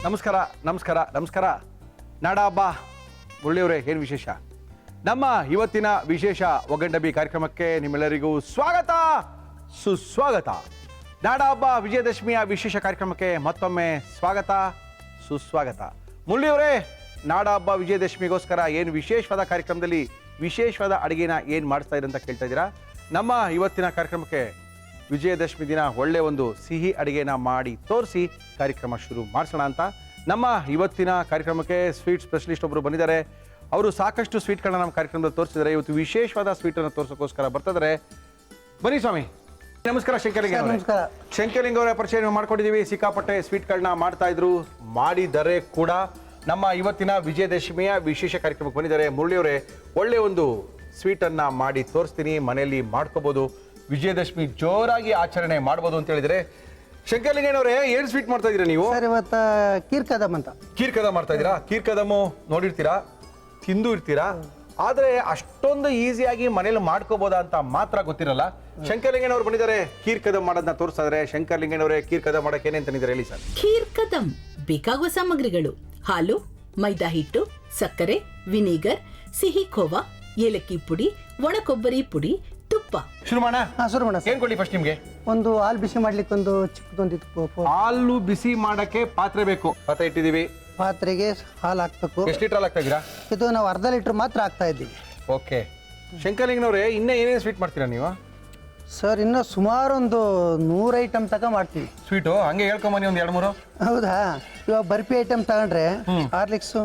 ನಮಸ್ಕಾರ ನಮಸ್ಕಾರ ನಮಸ್ಕಾರ. ನಾಡಹಬ್ಬ ಮುರಳಿಯವರೇ, ಏನು ವಿಶೇಷ? ನಮ್ಮ ಇವತ್ತಿನ ವಿಶೇಷ ಒಗ್ಗಂಡಬ್ಬಿ ಕಾರ್ಯಕ್ರಮಕ್ಕೆ ನಿಮ್ಮೆಲ್ಲರಿಗೂ ಸ್ವಾಗತ ಸುಸ್ವಾಗತ. ನಾಡಹಬ್ಬ ವಿಜಯದಶಮಿಯ ವಿಶೇಷ ಕಾರ್ಯಕ್ರಮಕ್ಕೆ ಮತ್ತೊಮ್ಮೆ ಸ್ವಾಗತ ಸುಸ್ವಾಗತ. ಮುರಳಿಯವರೇ, ನಾಡಹಬ್ಬ ವಿಜಯದಶಮಿಗೋಸ್ಕರ ಏನು ವಿಶೇಷವಾದ ಕಾರ್ಯಕ್ರಮದಲ್ಲಿ ವಿಶೇಷವಾದ ಅಡುಗೆನ ಏನು ಮಾಡಿಸ್ತಾ ಇದ್ದೀರಾ ಅಂತ ಕೇಳ್ತಾ ಇದ್ದೀರಾ. ನಮ್ಮ ಇವತ್ತಿನ ಕಾರ್ಯಕ್ರಮಕ್ಕೆ ವಿಜಯದಶಮಿ ದಿನ ಒಳ್ಳೆ ಒಂದು ಸಿಹಿ ಅಡುಗೆನ ಮಾಡಿ ತೋರಿಸಿ ಕಾರ್ಯಕ್ರಮ ಶುರು ಮಾಡಿಸೋಣ ಅಂತ ನಮ್ಮ ಇವತ್ತಿನ ಕಾರ್ಯಕ್ರಮಕ್ಕೆ ಸ್ವೀಟ್ ಸ್ಪೆಷಲಿಸ್ಟ್ ಒಬ್ಬರು ಬಂದಿದ್ದಾರೆ. ಅವರು ಸಾಕಷ್ಟು ಸ್ವೀಟ್ಗಳನ್ನ ನಮ್ಮ ಕಾರ್ಯಕ್ರಮದಲ್ಲಿ ತೋರಿಸಿದ್ದಾರೆ. ಇವತ್ತು ವಿಶೇಷವಾದ ಸ್ವೀಟನ್ನು ತೋರಿಸೋಕ್ಕೋಸ್ಕರ ಬರ್ತಿದ್ದಾರೆ. ಬನ್ನಿ ಸ್ವಾಮಿ. ನಮಸ್ಕಾರ ಶಂಕರಲಿಂಗ. ನಮಸ್ಕಾರ. ಶಂಕರಲಿಂಗ ಅವರ ಪರಿಚಯ ಮಾಡ್ಕೊಂಡಿದ್ದೀವಿ. ಸಿಕ್ಕಾಪಟ್ಟೆ ಸ್ವೀಟ್ಗಳನ್ನ ಮಾಡ್ತಾ ಇದ್ರು, ಮಾಡಿದರೆ ಕೂಡ. ನಮ್ಮ ಇವತ್ತಿನ ವಿಜಯದಶಮಿಯ ವಿಶೇಷ ಕಾರ್ಯಕ್ರಮಕ್ಕೆ ಬಂದಿದ್ದಾರೆ. ಮುರಳಿಯವರೇ, ಒಳ್ಳೆ ಒಂದು ಸ್ವೀಟನ್ನು ಮಾಡಿ ತೋರಿಸ್ತೀನಿ, ಮನೆಯಲ್ಲಿ ಮಾಡ್ಕೋಬೋದು, ವಿಜಯದಶಮಿ ಜೋರಾಗಿ ಆಚರಣೆ ಮಾಡ್ಬೋದು ಅಂತ ಹೇಳಿದ್ರೆ. ಶಂಕರಲಿಂಗನವರೇ, ಏನು ಸ್ವೀಟ್ ಮಾಡ್ತಾ ಇದ್ದೀರಾ ನೀವು? ಸರ್, ಇವತ್ತು ಕೀರ್ ಕದಮ್ ಅಂತ. ಕೀರ್ ಕದಮ್ ಮಾಡ್ತಾ ಇದ್ದೀರಾ? ಕೀರ್ ಕದಮ್ಮು ನೋಡಿರ್ತೀರಾ, ತಿಂದು ಇರ್ತೀರಾ, ಆದ್ರೆ ಅಷ್ಟೊಂದು ಈಸಿಯಾಗಿ ಮನೇಲಿ ಮಾಡ್ಕೋಬೋದಾ ಅಂತ ಮಾತ್ರ ಗೊತ್ತಿರಲ್ಲ. ಶಂಕರಲಿಂಗನವರು ಬಂದಿದ್ದಾರೆ, ಕೀರ್ ಕದಮ್ ಮಾಡೋದನ್ನ ತೋರಿಸ್ತಾ ಇದ್ದಾರೆ. ಶಂಕರಲಿಂಗನವರೇ, ಕೀರ್ ಕದಮ್ ಮಾಡಕ್ಕೆ ಏನೇನು ತಂದಿದ್ದಾರೆ ಹೇಳಿ ಸರ್. ಖೀರ್ ಕದಂ ಬೇಕಾಗುವ ಸಾಮಗ್ರಿಗಳು: ಹಾಲು, ಮೈದಾ ಹಿಟ್ಟು, ಸಕ್ಕರೆ, ವಿನಿಗರ್, ಸಿಹಿ ಖೋವಾ, ಏಲಕ್ಕಿ ಪುಡಿ, ಒಣ ಕೊಬ್ಬರಿ ಪುಡಿ, ತುಪ್ಪ. ಶುರು ಮಾಡೋಣ? ಶುರು ಮಾಡೋಣ ಸರ್. ಏನ್ ಕೊಡ್ಲಿ ಫಸ್ಟ್ ನಿಮ್ಗೆ? ಒಂದು ಹಾಲು ಬಿಸಿ ಮಾಡ್ಲಿಕ್ಕೆ ಒಂದು ಚಿಕ್ಕದೊಂದಿತ್ತು ಹಾಲು ಬಿಸಿ ಮಾಡಕ್ಕೆ ಪಾತ್ರೆ ಬೇಕು. ಪಾತ್ರೆ ಇಟ್ಟಿದೀವಿ. ಪಾತ್ರೆಗೆ ಹಾಲು ಹಾಕ್ಬೇಕು. ಎಷ್ಟು ಲೀಟರ್ ಹಾಕ್ತಾ ಇದ್ದೀರಾ? ಇದು ನಾವು ಅರ್ಧ ಲೀಟರ್ ಮಾತ್ರ ಹಾಕ್ತಾ ಇದ್ದೀವಿ. ಓಕೆ. ಶಂಕರಲಿಂಗನವರೇ, ಇನ್ನೂ ಏನೇನು ಸ್ವೀಟ್ ಮಾಡ್ತೀರಾ ನೀವು? ಸರ್, ಇನ್ನೂ ಸುಮಾರು ಒಂದು 100 ಐಟಮ್ ತಗ ಮಾಡ್ತೀವಿ ಸ್ವೀಟು. ಹಂಗೆ ಹೇಳ್ಕೊಂಬನ್ನಿ ಒಂದು 2-3. ಹೌದಾ? ಇವಾಗ ಬರ್ಫಿ ಐಟಮ್ ತಗೊಂಡ್ರೆ Horlicks,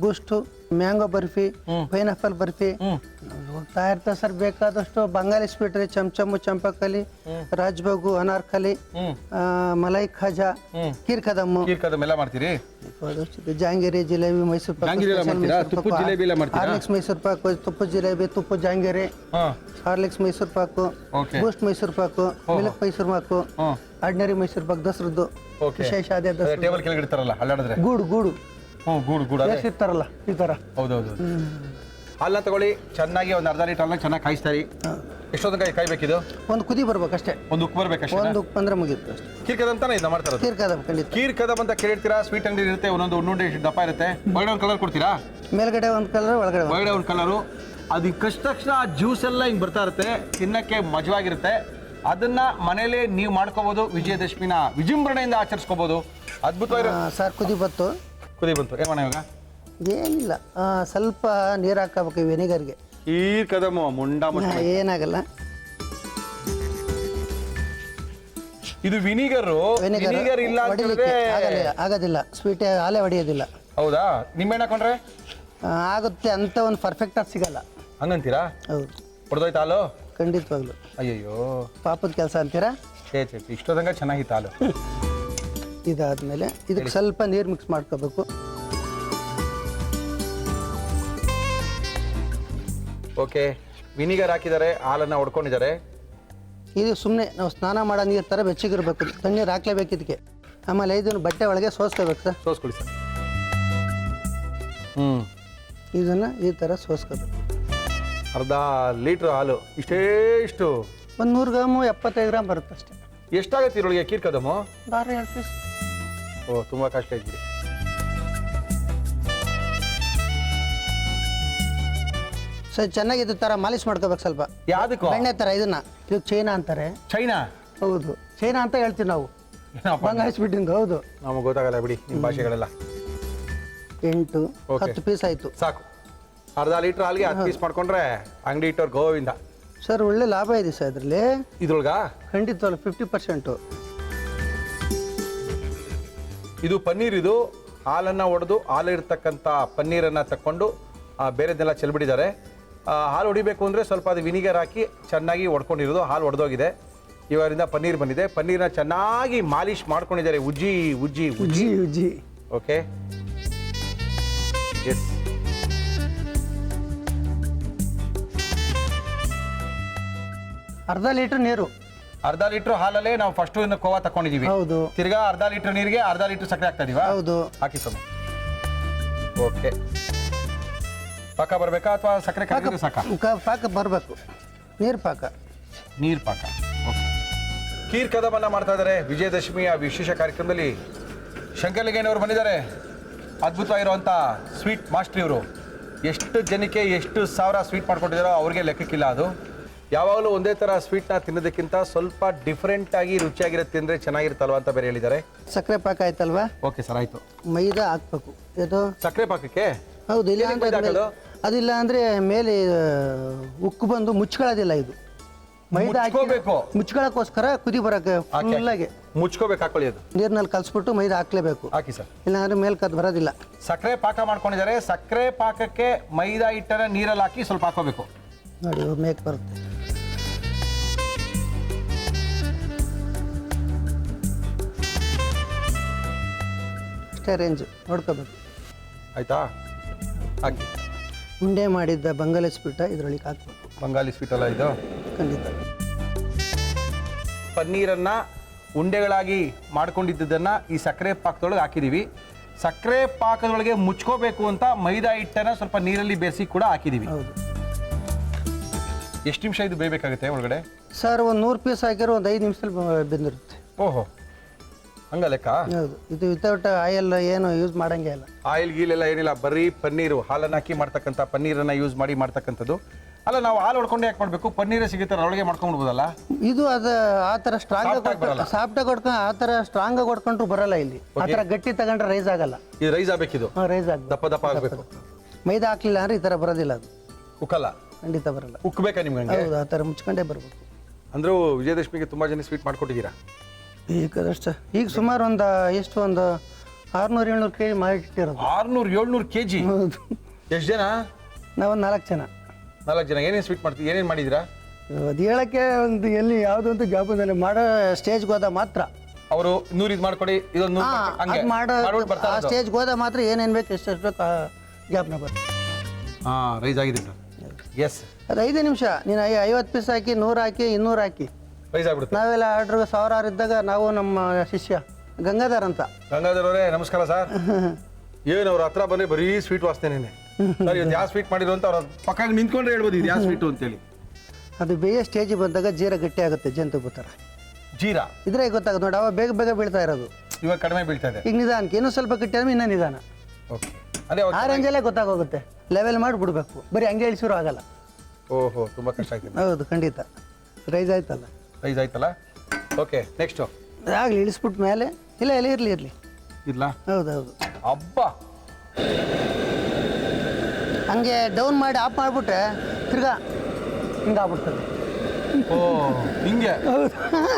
boost, mango barfi, pineapple barfi ಹೋಗ್ತಾ ಇರ್ತಾ ಸರ್. ಬೇಕಾದಷ್ಟು ಬಂಗಾಳಿ ಸ್ವೀಟ್ ರೀ. ಚಮಚಮು, ಚಂಪಕಲಿ, ರಾಜ್ಬಾಗು, ಅನಾರ್ಕಲಿ, ಮಲೈ ಖಾಜಾ, ಕೀರ್ ಕದಮ್ಮು. ಕೀರ್ ಕದಮ್ ಎಲ್ಲ ಮಾಡ್ತೀರಿ? ಜಾಂಗಿರಿ, ಜಿಲೇಬಿ, ಮೈಸೂರು ಪಾಕ್, ಹಾರ್ಲಿಕ್ಸ್ ಮೈಸೂರು ಪಾಕು, ತುಪ್ಪ ಜಿಲೇಬಿ, ತುಪ್ಪ ಜಾಂಗಿರಿ, ಹಾರ್ಲಿಕ್ಸ್ ಮೈಸೂರು ಪಾಕು, ಬೂಸ್ಟ್ ಮೈಸೂರು ಪಾಕು, ಮಿಲ್ಕ್ ಮೈಸೂರು ಪಾಕು, ಆರ್ಡಿನರಿ ಮೈಸೂರು ಪಾಕ್, ದಸರದ್ದು ವಿಶೇಷ. ಅದೇ ಟೇಬಲ್ ಕೆಳಗೆ ಇಡ್ತಾರಲ್ಲ, ಅಲ್ಲಾಡಿದ್ರೆ ಗೂಡು ಗೂಡು ಗೂಡು ಇರ್ತಾರಲ್ಲ, ಈ ತರ. ಹೌದೌದು. ಹಾಲನ್ನ ತಗೊಳ್ಳಿ, ಚೆನ್ನಾಗಿ ಒಂದು ಅರ್ಧ ಲೀಟರ್ ಹಾಲನ್ನ ಚೆನ್ನಾಗಿ ಕಾಯಿಸ್ತಾರಿ. ಎಷ್ಟೊಂದು ಕಾಯ್ಬೇಕಿದು? ಒಂದು ಕುದಿ ಬರ್ಬೇಕಷ್ಟೇ. ಒಂದು ಉಪ್ಪು ಬರ್ಬೇಕಷ್ಟೇ. ಒಂದು ಉಪ್ಪು ಅಂದ್ರೆ ಮುಗಿತು ಅಷ್ಟೇ. ಕೀರ್ ಕದಮ್ ತಾನೇ ಇದನ್ನ ಮಾಡ್ತಾರ? ಕೀರ್ ಕದಮ್ ಖಂಡಿತ. ಕೀರ್ ಕದಮ್ ಅಂತ ಕೇಳಿರ್ತೀರಾ? ಸ್ವೀಟ್ ಅಂಗಡಿ ಇರುತ್ತೆ, ಒಂದೊಂದು ಉಂಡೆ ದಪ್ಪ ಇರುತ್ತೆ. ಒಳಗಡೆ ಒಂದು ಕಲರ್ ಕೊಡ್ತೀರಾ? ಮೇಲ್ಗಡೆ ಒಂದು ಕಲರ್, ಒಳಗಡೆ ಒಂದು ಕಲರು. ಅದು ಕಷ್ಟ ತಕ್ಷಣ ಜ್ಯೂಸ್ ಎಲ್ಲ ಹಿಂಗೆ ಬರ್ತಾ ಇರುತ್ತೆ, ತಿನ್ನಕ್ಕೆ ಮಜವಾಗಿರುತ್ತೆ. ಅದನ್ನ ಮನೇಲಿ ನೀವು ಮಾಡ್ಕೋಬಹುದು. ವಿಜಯದಶಮಿನ ವಿಜೃಂಭಣೆಯಿಂದ ಆಚರಿಸ್ಕೋಬಹುದು. ಅದ್ಭುತವಾಗಿ. ಸರ್, ಕುದಿ ಬಂತು. ಏನ್ ಮಾಡೋಣ ಇವಾಗ? ಏನಿಲ್ಲ, ಸ್ವಲ್ಪ ನೀರು ಹಾಕಬೇಕು ವೆನಿಗರ್ಗೆ. ಕೀರ್ ಕದಮ್ ಮುಂಡ ಏನಾಗಲ್ಲ. ಇದು ವಿನಿಗರ್ ಇಲ್ಲ ಆಗೋದಿಲ್ಲ. ಸ್ವೀಟ್ ಹಾಲೇ ಹೊಡೆಯೋದಿಲ್ಲ. ಹೌದಾ? ನಿಮ್ಮೆಣ್ಣೆ ಹಾಕೊಂಡ್ರೆ ಆಗುತ್ತೆ ಅಂತ ಒಂದು ಪರ್ಫೆಕ್ಟ್ ಆಗಿ ಸಿಗಲ್ಲ. ಹಂಗಂತೀರಾ? ಹೌದು. ಹೊಡೆದೋಯ್ತು ಹಾಲು? ಖಂಡಿತವಾಗ್ಲು. ಅಯ್ಯಯ್ಯೋ, ಪಾಪದ ಕೆಲಸ ಅಂತೀರಾ? ಇಷ್ಟೊಂದಂಗ ಚೆನ್ನಾಗಿತ್ತು ಹಾಲು. ಇದಾದ್ಮೇಲೆ ಇದಕ್ಕೆ ಸ್ವಲ್ಪ ನೀರು ಮಿಕ್ಸ್ ಮಾಡ್ಕೋಬೇಕು. ಓಕೆ. ವಿನಿಗರ್ ಹಾಕಿದ್ದಾರೆ, ಹಾಲನ್ನ ಹೊಡ್ಕೊಂಡಿದ್ದಾರೆ. ಇದು ಸುಮ್ಮನೆ ನಾವು ಸ್ನಾನ ಮಾಡೋ ನೀರು ಥರ ಬೆಚ್ಚಗಿರ್ಬೇಕು. ತಣ್ಣೀರು ಹಾಕ್ಲೇಬೇಕು ಇದಕ್ಕೆ. ಆಮೇಲೆ ಇದನ್ನು ಬಟ್ಟೆ ಒಳಗೆ ಸೋಸ್ಕೋಬೇಕು ಸರ್. ಸೋಸ್ಕೊಡಿ ಸರ್. ಇದನ್ನು ಈ ಥರ ಸೋಸ್ಕೋಬೇಕು. ಅರ್ಧ ಲೀಟ್ರ್ ಹಾಲು ಇಷ್ಟು ಒಂದು 100 ಗ್ರಾಮು 75 ಗ್ರಾಮ್ ಬರುತ್ತೆ ಅಷ್ಟೇ. ಎಷ್ಟಾಗತ್ತೆ ಇದರೊಳಗೆ ಕೀರ್ ಕದಮು? 2 ಪೀಸ್. ಓ, ತುಂಬ ಕಷ್ಟ ಇದ್ಬಿಡಿ. ಸರ್, ಚೆನ್ನಾಗಿ ಇದು ಥರ ಮಾಲಿಶ್ ಮಾಡ್ಕೋಬೇಕು ಸ್ವಲ್ಪ. ಯಾವುದಕ್ಕೂ? ಬೆಣ್ಣೆ ಥರ. ಇದನ್ನ ಇದು ಚೈನಾ ಅಂತಾರೆ. ಚೈನಾ? ಹೌದು, ಚೈನಾ ಅಂತ ಹೇಳ್ತೀವಿ ನಾವು. ಬಂಗಾಳಿ ಸ್ವೀಟಿಂದು. ಹೌದು, ನಮಗೆ ಗೊತ್ತಾಗಲ್ಲ ಬಿಡಿ ನಿಮ್ಮ ಭಾಷೆಗಳೆಲ್ಲ. 8 10 ಪೀಸ್ ಆಯಿತು. ಸಾಕು. ಅರ್ಧ ಲೀಟ್ರ್ ಹಾಲಿಗೆ 10 ಪೀಸ್ ಮಾಡ್ಕೊಂಡ್ರೆ ಅಂಗಡಿ ಇಟ್ಟವ್ರು ಗೋವಿಂದ. ಸರ್, ಒಳ್ಳೆ ಲಾಭ ಇದೆ ಸರ್ ಇದರಲ್ಲಿ. ಇದ್ರೊಳಗ ಖಂಡಿತವಲ್ಲ 50%. ಇದು ಪನ್ನೀರ್. ಇದು ಹಾಲನ್ನು ಒಡೆದು ಹಾಲಿರ್ತಕ್ಕಂಥ ಪನ್ನೀರನ್ನು ತಕ್ಕೊಂಡು ಬೇರೆದೆಲ್ಲ ಚೆಲ್ಬಿಟ್ಟಿದ್ದಾರೆ. ಹಾಲು ಹೊಡಿಬೇಕು ಅಂದರೆ ಸ್ವಲ್ಪ ಅದು ವಿನಿಗರ್ ಹಾಕಿ ಚೆನ್ನಾಗಿ ಒಡ್ಕೊಂಡಿರೋದು. ಹಾಲು ಒಡೆದೋಗಿದೆ. ಇವರಿಂದ ಪನ್ನೀರ್ ಬಂದಿದೆ. ಪನ್ನೀರ್ನ ಚೆನ್ನಾಗಿ ಮಾಲಿಶ್ ಮಾಡ್ಕೊಂಡಿದ್ದಾರೆ. ಉಜ್ಜಿ ಉಜ್ಜಿ ಉಜ್ಜಿ ಉಜ್ಜಿ. ಓಕೆ. ಎಸ್. ಅರ್ಧ ಲೀಟರ್ ನೀರು. ಅರ್ಧ ಲೀಟರ್ ಹಾಲಲ್ಲೇ ನಾವು ಫಸ್ಟ್ ಕೋವಾ ತಕೊಂಡಿದೀವಿ. ಹೌದು. ತಿರ್ಗಾ ಅರ್ಧ ಲೀಟರ್ ನೀರಿಗೆ ಅರ್ಧ ಲೀಟರ್ ಸಕ್ಕರೆ ಹಾಕ್ತಾ ಇದೀವಾ? ಹೌದು. ಹಾಕಿ ಸೊಮ್ಮೆ. ಓಕೆ. ಪಾಕ ಬರಬೇಕಾ ಅಥವಾ ಸಕ್ಕರೆ ಕರಗಿದ್ರೆ ಸಾಕ? ಪಾಕ ಬರಬೇಕು. ನೀರು ಪಾಕ. ನೀರು ಪಾಕ. ಓಕೆ. ಕೀರ್ ಕದಮನ್ನ ಮಾಡ್ತಾ ಇದ್ದಾರೆ ವಿಜಯದಶಮಿಯ ವಿಶೇಷ ಕಾರ್ಯಕ್ರಮದಲ್ಲಿ. ಶಂಕರಲಿಂಗಯ್ಯನವರು ಬಂದಿದ್ದಾರೆ. ಅದ್ಭುತವಾಗಿರುವಂಥ ಸ್ವೀಟ್ ಮಾಸ್ಟ್ರಿ ಇವರು. ಎಷ್ಟು ಜನಕ್ಕೆ ಎಷ್ಟು ಸಾವಿರ ಸ್ವೀಟ್ ಮಾಡ್ಕೊಟ್ಟಿದ್ದಾರೋ ಅವ್ರಿಗೆ ಲೆಕ್ಕಕ್ಕಿಲ್ಲ. ಅದು ಯಾವಾಗಲೂ ಒಂದೇ ಥರ ಸ್ವೀಟ್ನ ತಿನ್ನೋದಕ್ಕಿಂತ ಸ್ವಲ್ಪ ಡಿಫ್ರೆಂಟಾಗಿ ರುಚಿಯಾಗಿರುತ್ತೆ ತಿಂದರೆ ಚೆನ್ನಾಗಿರುತ್ತಲ್ವ ಅಂತ ಬೇರೆ ಹೇಳಿದ್ದಾರೆ. ಸಕ್ಕರೆ ಪಾಕ ಆಯ್ತಲ್ವಾ? ಓಕೆ ಸರ್, ಆಯಿತು. ಮೈದಾ ಹಾಕ್ಬೇಕು. ಇದು ಸಕ್ಕರೆ ಪಾಕಕ್ಕೆ ಹೌದು. ಇಲ್ಲ ಏನಕ್ಕೆ ಅಂದ್ರೆ ಮೈದಾ ಹಾಕೋದು? ಅದಿಲ್ಲ ಅಂದರೆ ಮೇಲೆ ಉಕ್ಕು ಬಂದು ಮುಚ್ಕೊಳ್ಳೋದಿಲ್ಲ. ಇದು ಮೈದಾ ಹಾಕಿ ಮುಚ್ಕೋಬೇಕು. ಮುಚ್ಕೊಳ್ಳೋಕ್ಕೋಸ್ಕರ ಕುದಿ ಬರೋಕ್ಕೆ ಫುಲ್ಲಾಗಿ ಮುಚ್ಕೋಬೇಕು. ಹಾಕೊಳ್ಳಿ, ಅದು ನೀರಿನಲ್ಲಿ ಕಲಿಸ್ಬಿಟ್ಟು ಮೈದಾ ಹಾಕ್ಲೇಬೇಕು. ಹಾಕಿ ಸರ್. ಇಲ್ಲಾಂದ್ರೆ ಮೇಲೆ ಕದ್ ಬರೋದಿಲ್ಲ. ಸಕ್ಕರೆ ಪಾಕ ಮಾಡ್ಕೊಂಡಿದ್ದಾರೆ. ಸಕ್ಕರೆ ಪಾಕಕ್ಕೆ ಮೈದಾ ಹಿಟ್ಟನ್ನ ನೀರಲ್ಲಿ ಹಾಕಿ ಸ್ವಲ್ಪ ಹಾಕೋಬೇಕು. ನೋಡಿ ಮೇಕ್ ಬರುತ್ತೆ. ಅಷ್ಟೇ ರೇಂಜ್ ನೋಡ್ಕೋಬೇಕು. ಆಯ್ತಾ? ಹಾಕಿ. ಉಂಡೆ ಮಾಡಿದ್ದ ಬಂಗಾಳಿ ಸ್ವೀಟ ಇದರೊಳಗೆ ಹಾಕ್ಬೇಕು. ಬಂಗಾಳಿ ಸ್ವೀಟ್ ಅಲ್ಲ ಇದು? ಖಂಡಿತ. ಪನ್ನೀರನ್ನು ಉಂಡೆಗಳಾಗಿ ಮಾಡ್ಕೊಂಡಿದ್ದನ್ನು ಈ ಸಕ್ಕರೆ ಪಾಕದೊಳಗೆ ಹಾಕಿದ್ದೀವಿ. ಸಕ್ಕರೆ ಪಾಕದೊಳಗೆ ಮುಚ್ಕೋಬೇಕು ಅಂತ ಮೈದಾ ಹಿಟ್ಟನ್ನು ಸ್ವಲ್ಪ ನೀರಲ್ಲಿ ಬೆರೆಸಿ ಕೂಡ ಹಾಕಿದ್ದೀವಿ. ಹೌದು ಎಷ್ಟು ನಿಮಿಷ ಇದು ಬೇಯಬೇಕಾಗುತ್ತೆ ಒಳಗಡೆ? ಸರ್, ಒಂದು 100 ಪೀಸ್ ಹಾಕಿರೋ ಒಂದು 5 ನಿಮಿಷದಲ್ಲಿ ಬೆಂದಿರುತ್ತೆ. ಓಹೋ, ಹಂಗ ಲೆಕ್ಕ? ಹೌದು. ಇದು ವಿತೌಟ್ ಆಯಿಲ್ ಏನು ಯೂಸ್ ಮಾಡಂಗೆ ಇಲ್ಲ. ಆಯಿಲ್ ಗೀಲೆಲ್ಲ ಏನಿಲ್ಲ, ಬರೀ ಪನ್ನೀರು, ಹಾಲನ್ನು ಹಾಕಿ ಮಾಡ್ತಕ್ಕಂಥ ಪನ್ನೀರನ್ನು ಯೂಸ್ ಮಾಡಿ ಮಾಡ್ತಕ್ಕಂಥದ್ದು. ಅಲ್ಲ, ನಾವು ಹಾಲು ಹೊಡ್ಕೊಂಡು ಯಾಕೆ ಮಾಡಬೇಕು? ಪನ್ನೀರೇ ಸಿಗುತ್ತೆ, ಒಳಗೆ ಮಾಡ್ಕೊಂಡ್ಬಿಡ್ಬೋದಲ್ಲ? ಇದು ಅದು ಆ ಥರ ಸ್ಟ್ರಾಂಗ್ ಸಾಫ್ಟಾಗಿ ಹೊಡ್ಕೊಂಡು ಆ ಥರ ಸ್ಟ್ರಾಂಗ್ ಆಗಿ ಹೊಡ್ಕೊಂಡ್ರು ಬರಲ್ಲ. ಇಲ್ಲಿ ಆ ಥರ ಗಟ್ಟಿ ತಗೊಂಡ್ರೆ ರೈಸ್ ಆಗಲ್ಲ. ಇದು ರೈಸ್ ಆಗಬೇಕಿದು, ರೈಸ್ ಆಗ ದಪ್ಪ ದಪ್ಪ ಆಗಬೇಕು. ಮೈದಾ ಹಾಕ್ಲಿಲ್ಲ ಅಂದ್ರೆ ಈ ಥರ ಬರೋದಿಲ್ಲ. ಅದು ಉಕ್ಕಲ್ಲ, ಖಂಡಿತ ಬರಲ್ಲ. ಉಕ್ಕಬೇಕಾ ನಿಮ್ಗೆ? ಹೌದು, ಆ ಥರ ಮುಚ್ಕೊಂಡೇ ಬರಬೇಕು. ಅಂದರೂ ವಿಜಯದಶಮಿಗೆ ತುಂಬ ಜನ ಸ್ವೀಟ್ ಮಾಡ್ಕೊಟ್ಟಿದ್ದೀರಾ? ಈಗ ಸುಮಾರು ಒಂದು ಎಷ್ಟು ಒಂದು 600-700 kg ಮಾಡಿಟ್ಟಿರೋದು. 600-700 kg? ಹೌದು. ಎಷ್ಟು ಜನ? ನಾವೊಂದು 4 ಜನ. 4 ಜನ. ಏನೇನು ಸ್ವೀಟ್ ಮಾಡ್ತೀವಿ? ಏನೇನು ಮಾಡಿದ್ದೀರಾ? ಅದು ಹೇಳಕ್ಕೆ ಒಂದು ಎಲ್ಲಿ ಯಾವುದೋ ಒಂದು ಜ್ಞಾಪನದಲ್ಲಿ ಮಾಡೋ ಸ್ಟೇಜ್ಗೆ ಹೋದ ಮಾತ್ರ. ಅವರು 100 ಇದು ಮಾಡ್ಕೊಡಿ, ಇದೊಂದು ಮಾಡೋ ಆ ಸ್ಟೇಜ್ಗೆ ಹೋದ ಮಾತ್ರ ಏನೇನು ಬೇಕು ಎಷ್ಟು ಬೇಕು ಜ್ಞಾಪನ ಬರುತ್ತೆ. ಹಾಂ, ರೈಸ್ ಆಗಿದೆ ಸರ್. ಎಸ್, ಅದು 5 ನಿಮಿಷ. ನೀನು 50 ಪೀಸ್ ಹಾಕಿ 100 ಹಾಕಿ 200 ಹಾಕಿ ರೈಸ್ ಆಗ್ಬಿಡುತ್ತೆ. ನಾವೆಲ್ಲ ಆರ್ಡ್ರ್ 1000 ಇದ್ದಾಗ ನಾವು ನಮ್ಮ ಶಿಷ್ಯ ಗಂಗಾಧರ್ ಅಂತ. ಗಂಗಾಧರ್ ಅವರೇ ನಮಸ್ಕಾರ ಸರ್. ಏನು ಅವ್ರ ಹತ್ರ ಬಂದರೆ ಬರೀ ಸ್ವೀಟ್ ವಾಸನೆನೇ ಸರ್. ಇವತ್ತು ಯಾವ ಸ್ವೀಟ್ ಮಾಡಿದ್ರು ಅಂತ ಅವ್ರ ಪಕ್ಕ ನಿಂತ್ಕೊಂಡ್ರೆ ಹೇಳ್ಬೋದು ಇದು ಯಾವ ಸ್ವೀಟು ಅಂತೇಳಿ. ಅದು ಬೇಯ ಸ್ಟೇಜಿಗೆ ಬಂದಾಗ ಜೀರ ಗಟ್ಟಿ ಆಗುತ್ತೆ, ಜಂತು ಥರ. ಜೀರಾ ಇದ್ರೆ ಗೊತ್ತಾಗುತ್ತೆ ನೋಡಿ, ಅವಾಗ ಬೇಗ ಬೇಗ ಬೀಳ್ತಾ ಇರೋದು. ಇವಾಗ ಕಡಿಮೆ ಬೀಳ್ತಾ ಇದೆ. ಈಗ ನಿಧಾನಕ್ಕೆ ಇನ್ನೂ ಸ್ವಲ್ಪ ಗಟ್ಟಿ ಆದ್ಮೇಲೆ ಇನ್ನೂ ನಿಧಾನ. ಓಕೆ, ಅದೇ ಆ ರೇಂಜಲ್ಲೇ ಗೊತ್ತಾಗೋಗುತ್ತೆ. ಲೆವೆಲ್ ಮಾಡಿ ಬಿಡಬೇಕು, ಬರೀ ಹಂಗೆ ಇಳಿಸಿರೋ ಆಗಲ್ಲ. ಓಹೋ, ತುಂಬ ಕಷ್ಟ ಆಯ್ತು. ಹೌದು, ಖಂಡಿತ. ರೈಸ್ ಆಯ್ತಲ್ಲ? ರೈಸ್ ಆಯ್ತಲ್ಲ. ಓಕೆ, ನೆಕ್ಸ್ಟು ಆಗಲಿ ಇಳಿಸ್ಬಿಟ್ಟು ಮೇಲೆ ಇಲ್ಲ ಇರಲಿ ಇಲ್ಲ. ಹೌದು ಹೌದು. ಹಬ್ಬ ಹಂಗೆ ಡೌನ್ ಮಾಡಿ ಆಫ್ ಮಾಡಿಬಿಟ್ರೆ ತಿರ್ಗಾ ಹಿಂಗೆ ಆಗ್ಬಿಡ್ತದೆ. ಓ, ಹಿಂಗೆ? ಹೌದು,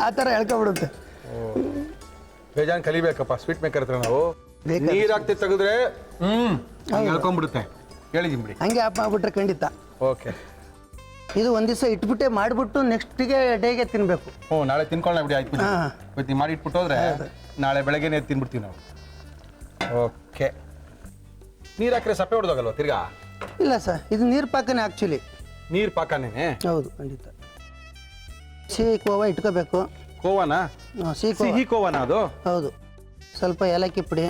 ಆ ಥರ ಎಳ್ಕೊಬಿಡುತ್ತೆ. ಬೇಜಾನ್ ಕಲಿಬೇಕಪ್ಪ ಸ್ವೀಟ್ ಮೇಕರ್ ಹತ್ರ ನಾವು. ನೀರು ಹಾಕ್ತಿ ತೆಗೆದ್ರೆ ಹೇಳ್ಕೊಂಡ್ಬಿಡುತ್ತೆ. ಹೇಳಿದ್ದೀನಿ ಬಿಡಿ. ಹಂಗೆ ಆಫ್ ಮಾಡಿಬಿಟ್ರೆ ಖಂಡಿತ. ಓಕೆ, ಇದು ಒಂದು ದಿವಸ ಇಟ್ಬಿಟ್ಟೆ ಮಾಡಿಬಿಟ್ಟು ನೆಕ್ಸ್ಟಿಗೆ ಡೇಗೆ ತಿನ್ನಬೇಕು. ನಾಳೆ ತಿನ್ಕೊಳ್ಳೋಣ ಬಿಡಿ. ಆಯ್ತು, ಇವತ್ತು ನೀವು ಮಾಡಿ ಇಟ್ಬಿಟ್ಟೋದ್ರೆ ನಾಳೆ ಬೆಳಗ್ಗೆನೇ ತಿನ್ಬಿಡ್ತೀವಿ ನಾವು. ಓಕೆ, ನೀರು ಹಾಕಿದ್ರೆ ಸಪ್ಪೆ ಹೊಡೆದೋಗಲ್ವ ತಿರ್ಗಾ? ಇಲ್ಲ ಸರ್, ಇದು ನೀರು ಪಾಕನೇ ಆ್ಯಕ್ಚುಲಿ. ನೀರು ಪಾಕನೇ? ಹೌದು, ಖಂಡಿತ. ಸಿಹಿ ಕೋವಾ ಇಟ್ಕೋಬೇಕು. ಕೋವಾನ? ಸಿಹಿ ಕೋವಾನ ಅದು? ಹೌದು. ಸ್ವಲ್ಪ ಏಲಕ್ಕಿ ಪುಡಿ.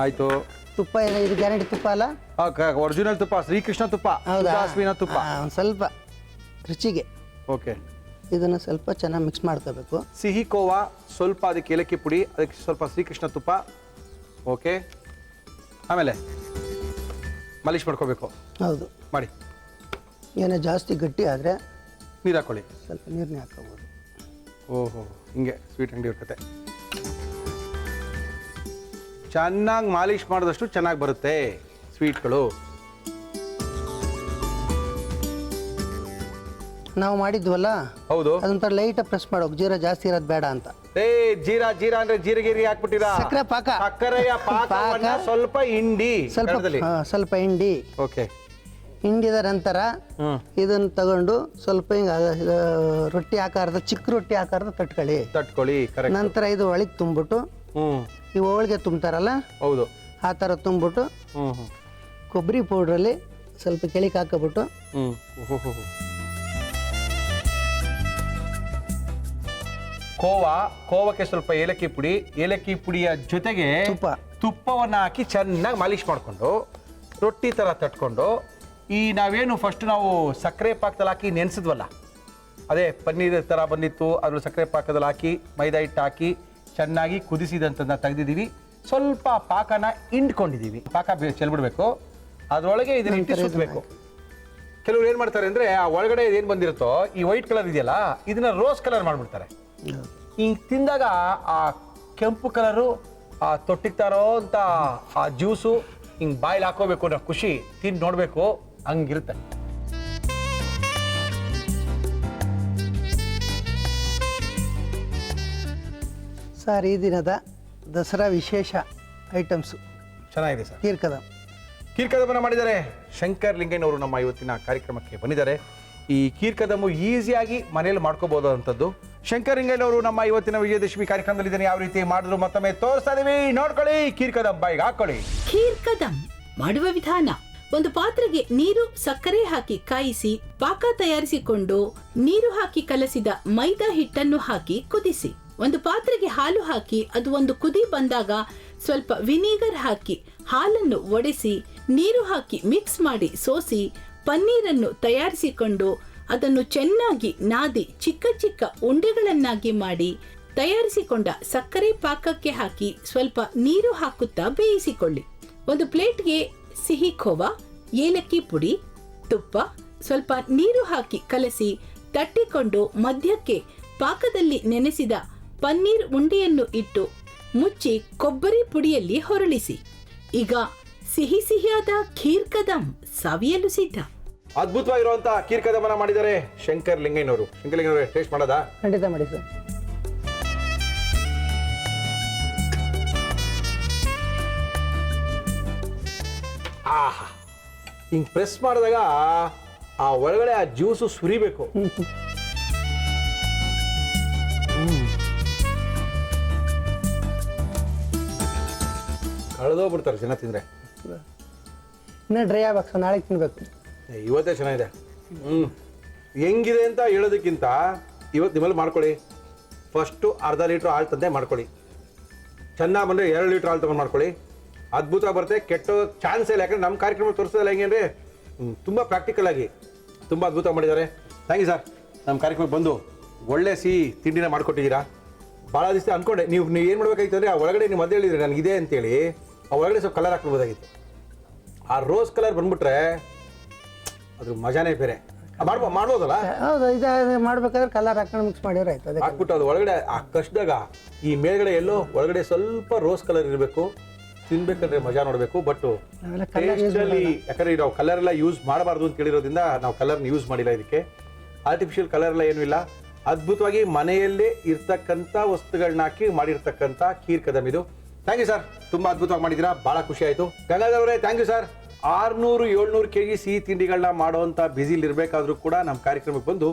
ಆಯಿತು. ತುಪ್ಪ ಇದು ಗ್ಯಾರಂಟಿ ತುಪ್ಪ ಅಲ್ಲ? ಒರಿಜಿನಲ್ ತುಪ್ಪ, ಶ್ರೀಕೃಷ್ಣ ತುಪ್ಪ, ಜಾಸ್ಮಿನ ತುಪ್ಪ. ಒಂದು ಸ್ವಲ್ಪ ರುಚಿಗೆ. ಓಕೆ, ಇದನ್ನು ಸ್ವಲ್ಪ ಚೆನ್ನಾಗಿ ಮಿಕ್ಸ್ ಮಾಡ್ಕೋಬೇಕು. ಸಿಹಿ ಕೋವಾ, ಸ್ವಲ್ಪ ಅದಕ್ಕೆ ಏಲಕ್ಕಿ ಪುಡಿ, ಅದಕ್ಕೆ ಸ್ವಲ್ಪ ಶ್ರೀಕೃಷ್ಣ ತುಪ್ಪ. ಓಕೆ, ಆಮೇಲೆ ಮಾಲಿಶ್ ಮಾಡ್ಕೋಬೇಕು. ಹೌದು, ಮಾಡಿ. ಏನೇ ಜಾಸ್ತಿ ಗಟ್ಟಿ ಆದರೆ ನೀರು ಹಾಕೊಳ್ಳಿ. ಸ್ವಲ್ಪ ನೀರನ್ನೇ ಹಾಕೋಬೋದು. ಓಹೋ, ಹಿಂಗೆ ಸ್ವೀಟ್ ಅಂಗಡಿ ಇರ್ತದೆ. ಚೆನ್ನಾಗಿ ಮಾಲಿಶ್ ಮಾಡಿದಷ್ಟು ಚೆನ್ನಾಗಿ ಬರುತ್ತೆ ಸ್ವೀಟ್ಗಳು. ನಾವು ಮಾಡಿದ್ವಲ್ಲ, ಹೌದು, ಅದೊಂಥರ ಲೈಟಾಗಿ ಪ್ರೆಸ್ ಮಾಡೋಕೆ, ಜೀರಾ ಜಾಸ್ತಿ ಇರೋದು ಬೇಡ ಅಂತ. ಜೀರಾ ಜೀರಾ ಅಂದ್ರೆ ಜೀರಿಗೆ ಹಾಕ್ಬಿಟ್ಟಿರಾ? ಸಕ್ಕರೆ ಪಾಕ, ಸಕ್ಕರೆಯ ಪಾಕವನ್ನ ಸ್ವಲ್ಪ ಹಿಂಡಿ, ಸ್ವಲ್ಪ ಹಿಂಡಿ. ಓಕೆ, ಹಿಂಡಿದ ನಂತರ ಇದನ್ನು ತಗೊಂಡು ಸ್ವಲ್ಪ ಹಿಂಗೆ ರೊಟ್ಟಿ ಆಕಾರದ, ಚಿಕ್ಕ ರೊಟ್ಟಿ ಆಕಾರದ ತಟ್ಕೊಳ್ಳಿ. ನಂತರ ಇದು ಒಳಗೆ ತುಂಬಿಟ್ಟು, ಈ ಹೋಳಿಗೆ ತುಂಬ್ತಾರಲ್ಲ, ಹೌದು, ಆ ಥರ ತುಂಬಿಟ್ಟು ಕೊಬ್ಬರಿ ಪೌಡ್ರಲ್ಲಿ ಸ್ವಲ್ಪ ಕೆಳಗೆ ಹಾಕೋಬಿಟ್ಟು, ಕೋವಕ್ಕೆ ಸ್ವಲ್ಪ ಏಲಕ್ಕಿ ಪುಡಿ, ಏಲಕ್ಕಿ ಪುಡಿಯ ಜೊತೆಗೆ ತುಪ್ಪವನ್ನು ಹಾಕಿ ಚೆನ್ನಾಗಿ ಮಾಲಿಶ್ ಮಾಡಿಕೊಂಡು ರೊಟ್ಟಿ ಥರ ತಟ್ಕೊಂಡು, ಈ ನಾವೇನು ಫಸ್ಟ್ ನಾವು ಸಕ್ಕರೆ ಪಾಕದಲ್ಲಿ ಹಾಕಿ ನೆನೆಸಿದ್ವಲ್ಲ, ಅದೇ ಪನ್ನೀರ್ ಥರ ಬಂದಿತ್ತು, ಅದ್ರ ಸಕ್ಕರೆ ಪಾಕದಲ್ಲಿ ಹಾಕಿ ಮೈದಾ ಹಿಟ್ಟು ಹಾಕಿ ಚೆನ್ನಾಗಿ ಕುದಿಸಿದಂಥದ್ದನ್ನ ತೆಗೆದಿದ್ದೀವಿ. ಸ್ವಲ್ಪ ಪಾಕನ ಹಿಂಡ್ಕೊಂಡಿದ್ದೀವಿ. ಪಾಕ ಚೆಲ್ಬಿಡ್ಬೇಕು. ಅದರೊಳಗೆ ಇದನ್ನ ಇಟ್ಟು ಸುತ್ತಬೇಕು. ಕೆಲವರು ಏನು ಮಾಡ್ತಾರೆ ಅಂದರೆ ಆ ಒಳಗಡೆ ಏನು ಬಂದಿರುತ್ತೋ ಈ ವೈಟ್ ಕಲರ್ ಇದೆಯಲ್ಲ ಇದನ್ನ ರೋಸ್ ಕಲರ್ ಮಾಡಿಬಿಡ್ತಾರೆ. ಹಿಂಗೆ ತಿಂದಾಗ ಆ ಕೆಂಪು ಕಲರು ಆ ತೊಟ್ಟಿಗೆ ತಾರೋ ಅಂತ ಆ ಜ್ಯೂಸು ಹಿಂಗೆ ಬಾಯ್ಲಿ ಹಾಕೋಬೇಕು ಅನ್ನೋ ಖುಷಿ ತಿಂದು ನೋಡಬೇಕು, ಹಂಗಿರುತ್ತೆ. ಸರ್ ಈ ದಿನದ ದಸರಾ ವಿಶೇಷ ಐಟಮ್ಸು ಚೆನ್ನಾಗಿದೆ ಸರ್. ಖೀರ್ ಕದಂ. ಖೀರ್ ಕದಮನ ಮಾಡಿದ್ದಾರೆ ಶಂಕರ್ ಲಿಂಗಯ್ಯನವರು ನಮ್ಮ ಇವತ್ತಿನ ಕಾರ್ಯಕ್ರಮಕ್ಕೆ ಬಂದಿದ್ದಾರೆ. ಈ ಖೀರ್ ಕದಮು ಈಸಿಯಾಗಿ ಮನೆಯಲ್ಲಿ ಮಾಡ್ಕೋಬಹುದಂಥದ್ದು. ಶಂಕರ್ ಲಿಂಗಯ್ಯನವರು ನಮ್ಮ ಇವತ್ತಿನ ವಿಜಯದಶಮಿ ಕಾರ್ಯಕ್ರಮದಲ್ಲಿ ಇದನ್ನು ಯಾವ ರೀತಿ ಮಾಡಿದ್ರು ಮತ್ತೊಮ್ಮೆ ತೋರಿಸ್ತಾ ಇದೀವಿ, ನೋಡ್ಕೊಳ್ಳಿ. ಖೀರ್ ಕದಂ ಬಾಯಿಗೆ ಹಾಕೊಳ್ಳಿ. ಖೀರ್ ಕದಂ ಮಾಡುವ ವಿಧಾನ: ಒಂದು ಪಾತ್ರೆಗೆ ನೀರು, ಸಕ್ಕರೆ ಹಾಕಿ ಕಾಯಿಸಿ ಪಾಕ ತಯಾರಿಸಿಕೊಂಡು ನೀರು ಹಾಕಿ ಕಲಸಿದ ಮೈದಾ ಹಿಟ್ಟನ್ನು ಹಾಕಿ ಕುದಿಸಿ. ಒಂದು ಪಾತ್ರೆಗೆ ಹಾಲು ಹಾಕಿ ಅದು ಒಂದು ಕುದಿ ಬಂದಾಗ ಸ್ವಲ್ಪ ವಿನಿಗರ್ ಹಾಕಿ ಹಾಲನ್ನು ಒಡೆಸಿ ನೀರು ಹಾಕಿ ಮಿಕ್ಸ್ ಮಾಡಿ ಸೋಸಿ ಪನ್ನೀರನ್ನು ತಯಾರಿಸಿಕೊಂಡು ಅದನ್ನು ಚೆನ್ನಾಗಿ ನಾದಿ ಚಿಕ್ಕ ಚಿಕ್ಕ ಉಂಡೆಗಳನ್ನಾಗಿ ಮಾಡಿ ತಯಾರಿಸಿಕೊಂಡ ಸಕ್ಕರೆ ಪಾಕಕ್ಕೆ ಹಾಕಿ ಸ್ವಲ್ಪ ನೀರು ಹಾಕುತ್ತಾ ಬೇಯಿಸಿಕೊಳ್ಳಿ. ಒಂದು ಪ್ಲೇಟ್ಗೆ ಸಿಹಿ ಖೋವಾ, ಏಲಕ್ಕಿ ಪುಡಿ, ತುಪ್ಪ, ಸ್ವಲ್ಪ ನೀರು ಹಾಕಿ ಕಲಸಿ ತಟ್ಟಿಕೊಂಡು ಮಧ್ಯಕ್ಕೆ ಪಾಕದಲ್ಲಿ ನೆನೆಸಿದ ಪನ್ನೀರ್ ಉಂಡೆಯನ್ನು ಇಟ್ಟು ಮುಚ್ಚಿ ಕೊಬ್ಬರಿ ಪುಡಿಯಲ್ಲಿ ಹೊರಳಿಸಿ. ಈಗ ಸಿಹಿ ಸಿಹಿಯಾದ ಖೀರ್ ಕದಂ ಸವಿಯಲು ಸಿದ್ಧ. ಅದ್ಭುತವಾಗಿರುವಂತ ಖೀರ್ ಕದಮನ ಮಾಡಿದ್ದಾರೆ ಶಂಕರ್ ಲಿಂಗಯ್ಯನವರು. ಶಂಕರ್ ಲಿಂಗಯ್ಯನವರು ಟೇಸ್ಟ್ ಮಾಡೋದಾ? ಖಂಡಿತ ಮಾಡಿ ಸರ್. ಆಹಾ, ಹಿಂಗ್ ಪ್ರೆಸ್ ಮಾಡಿದಾಗ ಆ ಒಳಗಡೆ ಆ ಜ್ಯೂಸು ಸುರಿಬೇಕು. ಕಳೆದೋಗ್ಬಿಡ್ತಾರೆ ಜನ ತಿಂದ್ರೆ. ಇನ್ನೂ ಡ್ರೈ ಆಗ್ಬೇಕು ಸರ್, ನಾಳೆಗೆ ತಿನ್ಬೇಕು. ಇವತ್ತೇ ಚೆನ್ನಾಗಿದೆ. ಹೆಂಗಿದೆ ಅಂತ ಹೇಳೋದಕ್ಕಿಂತ ಇವತ್ತು ನಿಮ್ಮಲ್ಲಿ ಮಾಡ್ಕೊಳ್ಳಿ. ಫಸ್ಟು ಅರ್ಧ ಲೀಟ್ರ್ ಹಾಲು ತಂದೆ ಮಾಡ್ಕೊಳ್ಳಿ. ಚೆನ್ನಾಗಿ ಬಂದರೆ 2 ಲೀಟ್ರ್ ಹಾಲು ತೊಗೊಂಡು ಮಾಡ್ಕೊಳ್ಳಿ. ಅದ್ಭುತ ಬರುತ್ತೆ, ಕೆಟ್ಟೋ ಚಾನ್ಸ್ ಇಲ್ಲ. ಯಾಕಂದ್ರೆ ನಮ್ಮ ಕಾರ್ಯಕ್ರಮ ತೋರಿಸೋದಿಲ್ಲ ಹೆಂಗೆ ಅಂದರೆ ತುಂಬ ಪ್ರಾಕ್ಟಿಕಲ್ ಆಗಿ ತುಂಬ ಅದ್ಭುತ ಮಾಡಿದ್ದಾರೆ. Thank you sir. ನಮ್ಮ ಕಾರ್ಯಕ್ರಮಕ್ಕೆ ಬಂದು ಒಳ್ಳೆ ಸಿಹಿ ತಿಂಡಿನ ಮಾಡಿಕೊಟ್ಟಿದ್ದೀರಾ. ಭಾಳ ದಿವಸ ಅಂದ್ಕೊಂಡೆ ನೀವು ಏನು ಮಾಡಬೇಕಾಗಿತ್ತು ಅಂದರೆ ಆ ಒಳಗಡೆ ನೀವು ಮೊದಲು ಹೇಳಿದ್ರಿ ನನಗೆ ಇದೆ ಅಂತೇಳಿ, ಆ ಒಳಗಡೆ ಸ್ವಲ್ಪ ಕಲರ್ ಹಾಕ್ಬಿಡ್ಬೋದಾಗಿತ್ತು. ಆ ರೋಸ್ ಕಲರ್ ಬಂದ್ಬಿಟ್ರೆ ಅದ್ರ ಮಜಾನೇ ಬೇರೆ. ಮಾಡ್ಬೋದಲ್ಲ? ಹೌದು, ಇದು ಮಾಡ್ಬೇಕಾದ್ರೆ ಕಲರ್ ಹಾಕೊಂಡು ಮಿಕ್ಸ್ ಮಾಡಿದ್ರೆ ಆಯ್ತು. ಅದಕ್ಕೆ ಹಾಕ್ಬಿಟ್ಟು ಅದು ಒಳಗಡೆ ಆ ಕಷ್ಟಾಗ ಈ ಮೇಲ್ಗಡೆ ಎಲ್ಲೋ ಒಳಗಡೆ ಸ್ವಲ್ಪ ರೋಸ್ ಕಲರ್ ಇರಬೇಕು. ತಿನ್ಬೇಕಂದ್ರೆ ಮಜಾ ನೋಡಬೇಕು. ಬಟ್ ಟೇಸ್ಟಲ್ಲಿ ಯಾಕಂದ್ರೆ ನಾವು ಕಲರ್ ಎಲ್ಲ ಯೂಸ್ ಮಾಡಬಾರ್ದು ಅಂತ ಹೇಳಿರೋದ್ರಿಂದ ನಾವು ಕಲರ್ನ ಯೂಸ್ ಮಾಡಿಲ್ಲ. ಇದಕ್ಕೆ ಆರ್ಟಿಫಿಷಿಯಲ್ ಕಲರ್ ಎಲ್ಲ ಏನೂ ಇಲ್ಲ. ಅದ್ಭುತವಾಗಿ ಮನೆಯಲ್ಲೇ ಇರ್ತಕ್ಕಂಥ ವಸ್ತುಗಳನ್ನ ಹಾಕಿ ಮಾಡಿರ್ತಕ್ಕಂಥ ಖೀರ್ ಕದಂ ಇದು. ಥ್ಯಾಂಕ್ ಯು ಸರ್, ತುಂಬ ಅದ್ಭುತವಾಗಿ ಮಾಡಿದ್ದೀರಾ. ಭಾಳ ಖುಷಿ ಆಯಿತು. ಗಂಗಾಧರ್ ಅವರೇ ಥ್ಯಾಂಕ್ ಯು ಸರ್. 600-700 kg ಸಿಹಿ ತಿಂಡಿಗಳನ್ನ ಮಾಡುವಂಥ ಬ್ಯುಸಿಲಿ ಇರಬೇಕಾದ್ರೂ ಕೂಡ ನಮ್ಮ ಕಾರ್ಯಕ್ರಮಕ್ಕೆ ಬಂದು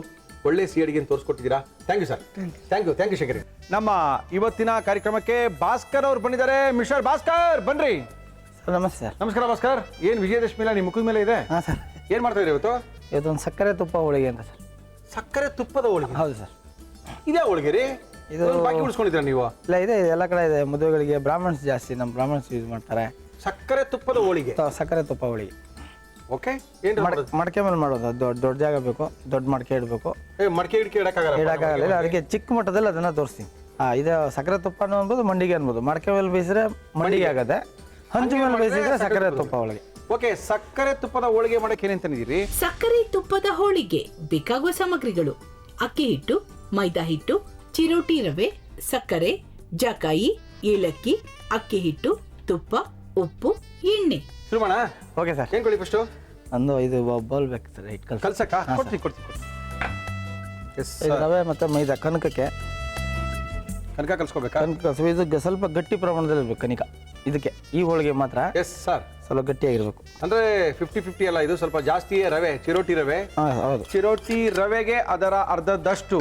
ಒಳ್ಳೆ ಸಿಹಿ ಅಡಿಗೆಯನ್ನು ತೋರಿಸ್ಕೊಟ್ಟಿದ್ದೀರಾ. Thank you sir. Thank you Shankar. ನಮ್ಮ ಇವತ್ತಿನ ಕಾರ್ಯಕ್ರಮಕ್ಕೆ ಭಾಸ್ಕರ್ ಅವ್ರು ಬಂದಿದ್ದಾರೆ. ಮಿಸ್ಟರ್ ಭಾಸ್ಕರ್ ಬನ್ರಿ. ಸರ್ ನಮಸ್ತೆ ಸರ್. ನಮಸ್ಕಾರ ಭಾಸ್ಕರ್. ಏನು ವಿಜಯದಶಮಿ ಇಲ್ಲ ನಿಮ್ಮ ಮುಖದ ಮೇಲೆ ಇದೆ? ಹಾಂ ಸರ್. ಏನು ಮಾಡ್ತಾ ಇದ್ದೀರಿ ಇವತ್ತು? ಇವತ್ತೊಂದು ಸಕ್ಕರೆ ತುಪ್ಪ ಹೋಳಿಗೆ ಅಂತ ಸರ್. ಸಕ್ಕರೆ ತುಪ್ಪದ ಹೋಳಿಗೆ? ಹೌದು ಸರ್. ಇದೇ ಹೋಳಿಗೆ ರೀ? ಇದು ಬಾಕಿ ಉಳಿಸ್ಕೊಂಡಿದ್ದೀರಾ ನೀವು? ಇಲ್ಲ, ಇದೆ ಎಲ್ಲ ಕಡೆ ಇದೆ. ಮದುವೆಗಳಿಗೆ ಬ್ರಾಹ್ಮಣ್ಸ್ ಜಾಸ್ತಿ, ನಮ್ಮ ಬ್ರಾಹ್ಮಣ್ಸ್ ಯೂಸ್ ಮಾಡ್ತಾರೆ ಸಕ್ಕರೆ ತುಪ್ಪದ ಹೋಳಿಗೆ. ಸಕ್ಕರೆ ತುಪ್ಪ ಹೋಳಿಗೆ. ಓಕೆ. ಏನು ಮಡಕೆ ಮೇಲೆ ಮಾಡೋದು. ದೊಡ್ಡ ಜಾಗ ಬೇಕು, ದೊಡ್ಡ ಮಡಕೆ ಇಡಬೇಕು. ಮಡಕೆ ಇಡಕ್ಕಾಗಲ್ಲ. ಇಡಕ್ಕಾಗಲ್ಲ, ಅದಕ್ಕೆ ಚಿಕ್ಕ ಮಟ್ಟದಲ್ಲಿ ಅದನ್ನ ತೋರಿಸ್ತೀನಿ. ಇದು ಸಕ್ಕರೆ ತುಪ್ಪನೂ ಅನ್ಬೋದು, ಮಂಡಿಗೆ ಅನ್ಬೋದು. ಮಡಕೆ ಮೇಲೆ ಬೇಯಿಸಿದ್ರೆ ಮಂಡಿಗೆ ಆಗತ್ತೆ, ಹಂಚು ಮೇಲೆ ಬೇಯಿಸಿದ್ರೆ ಸಕ್ಕರೆ ತುಪ್ಪ ಹೋಳಿಗೆ. ಓಕೆ. ಸಕ್ಕರೆ ತುಪ್ಪದ ಹೋಳಿಗೆ ಮಾಡಕ್ಕೆ ಏನೇನು ತಂದಿದ್ದೀರಿ? ಸಕ್ಕರೆ ತುಪ್ಪದ ಹೋಳಿಗೆ ಬೇಕಾಗುವ ಸಾಮಗ್ರಿಗಳು: ಅಕ್ಕಿ ಹಿಟ್ಟು, ಮೈದಾ ಹಿಟ್ಟು, ಚಿರೋಟಿ ರವೆ, ಸಕ್ಕರೆ, ಜಾಕಾಯಿ, ಏಲಕ್ಕಿ, ಅಕ್ಕಿ ಹಿಟ್ಟು, ತುಪ್ಪ, ಉಪ್ಪು, ಎಣ್ಣೆ. ಶುರು ಮಾಡೋಣ? Okay sir. ಏನು ಕೊಡಿ ಫಸ್ಟು? ಒಂದು ಇದು ಬೌಲ್ ಬೇಕು ಸರ್. ಹಿಟ್ಟು ಕಲ್ಸಕ್ಕ ಕೊಡ್ತೀನಿ. ಎಸ್. ರವೆ ಮತ್ತು ಮೈದಾ ಕನಕಕ್ಕೆ ಕನಕ ಕಲ್ಸ್ಕೋಬೇಕಾ? ಕನಕ ಇದು ಸ್ವಲ್ಪ ಗಟ್ಟಿ ಪ್ರಮಾಣದಲ್ಲಿ ಇರಬೇಕು ಕನಿಕ. ಇದಕ್ಕೆ ಈ ಹೋಳಿಗೆ ಮಾತ್ರ ಎಸ್ ಸರ್ ಸ್ವಲ್ಪ ಗಟ್ಟಿಯಾಗಿರ್ಬೇಕು. ಅಂದ್ರೆ 50-50 ಅಲ್ಲ, ಇದು ಸ್ವಲ್ಪ ಜಾಸ್ತಿಯೇ ರವೆ, ಚಿರೋಟಿ ರವೆ. ಹೌದು. ಚಿರೋಟಿ ರವೆಗೆ ಅದರ ಅರ್ಧದಷ್ಟು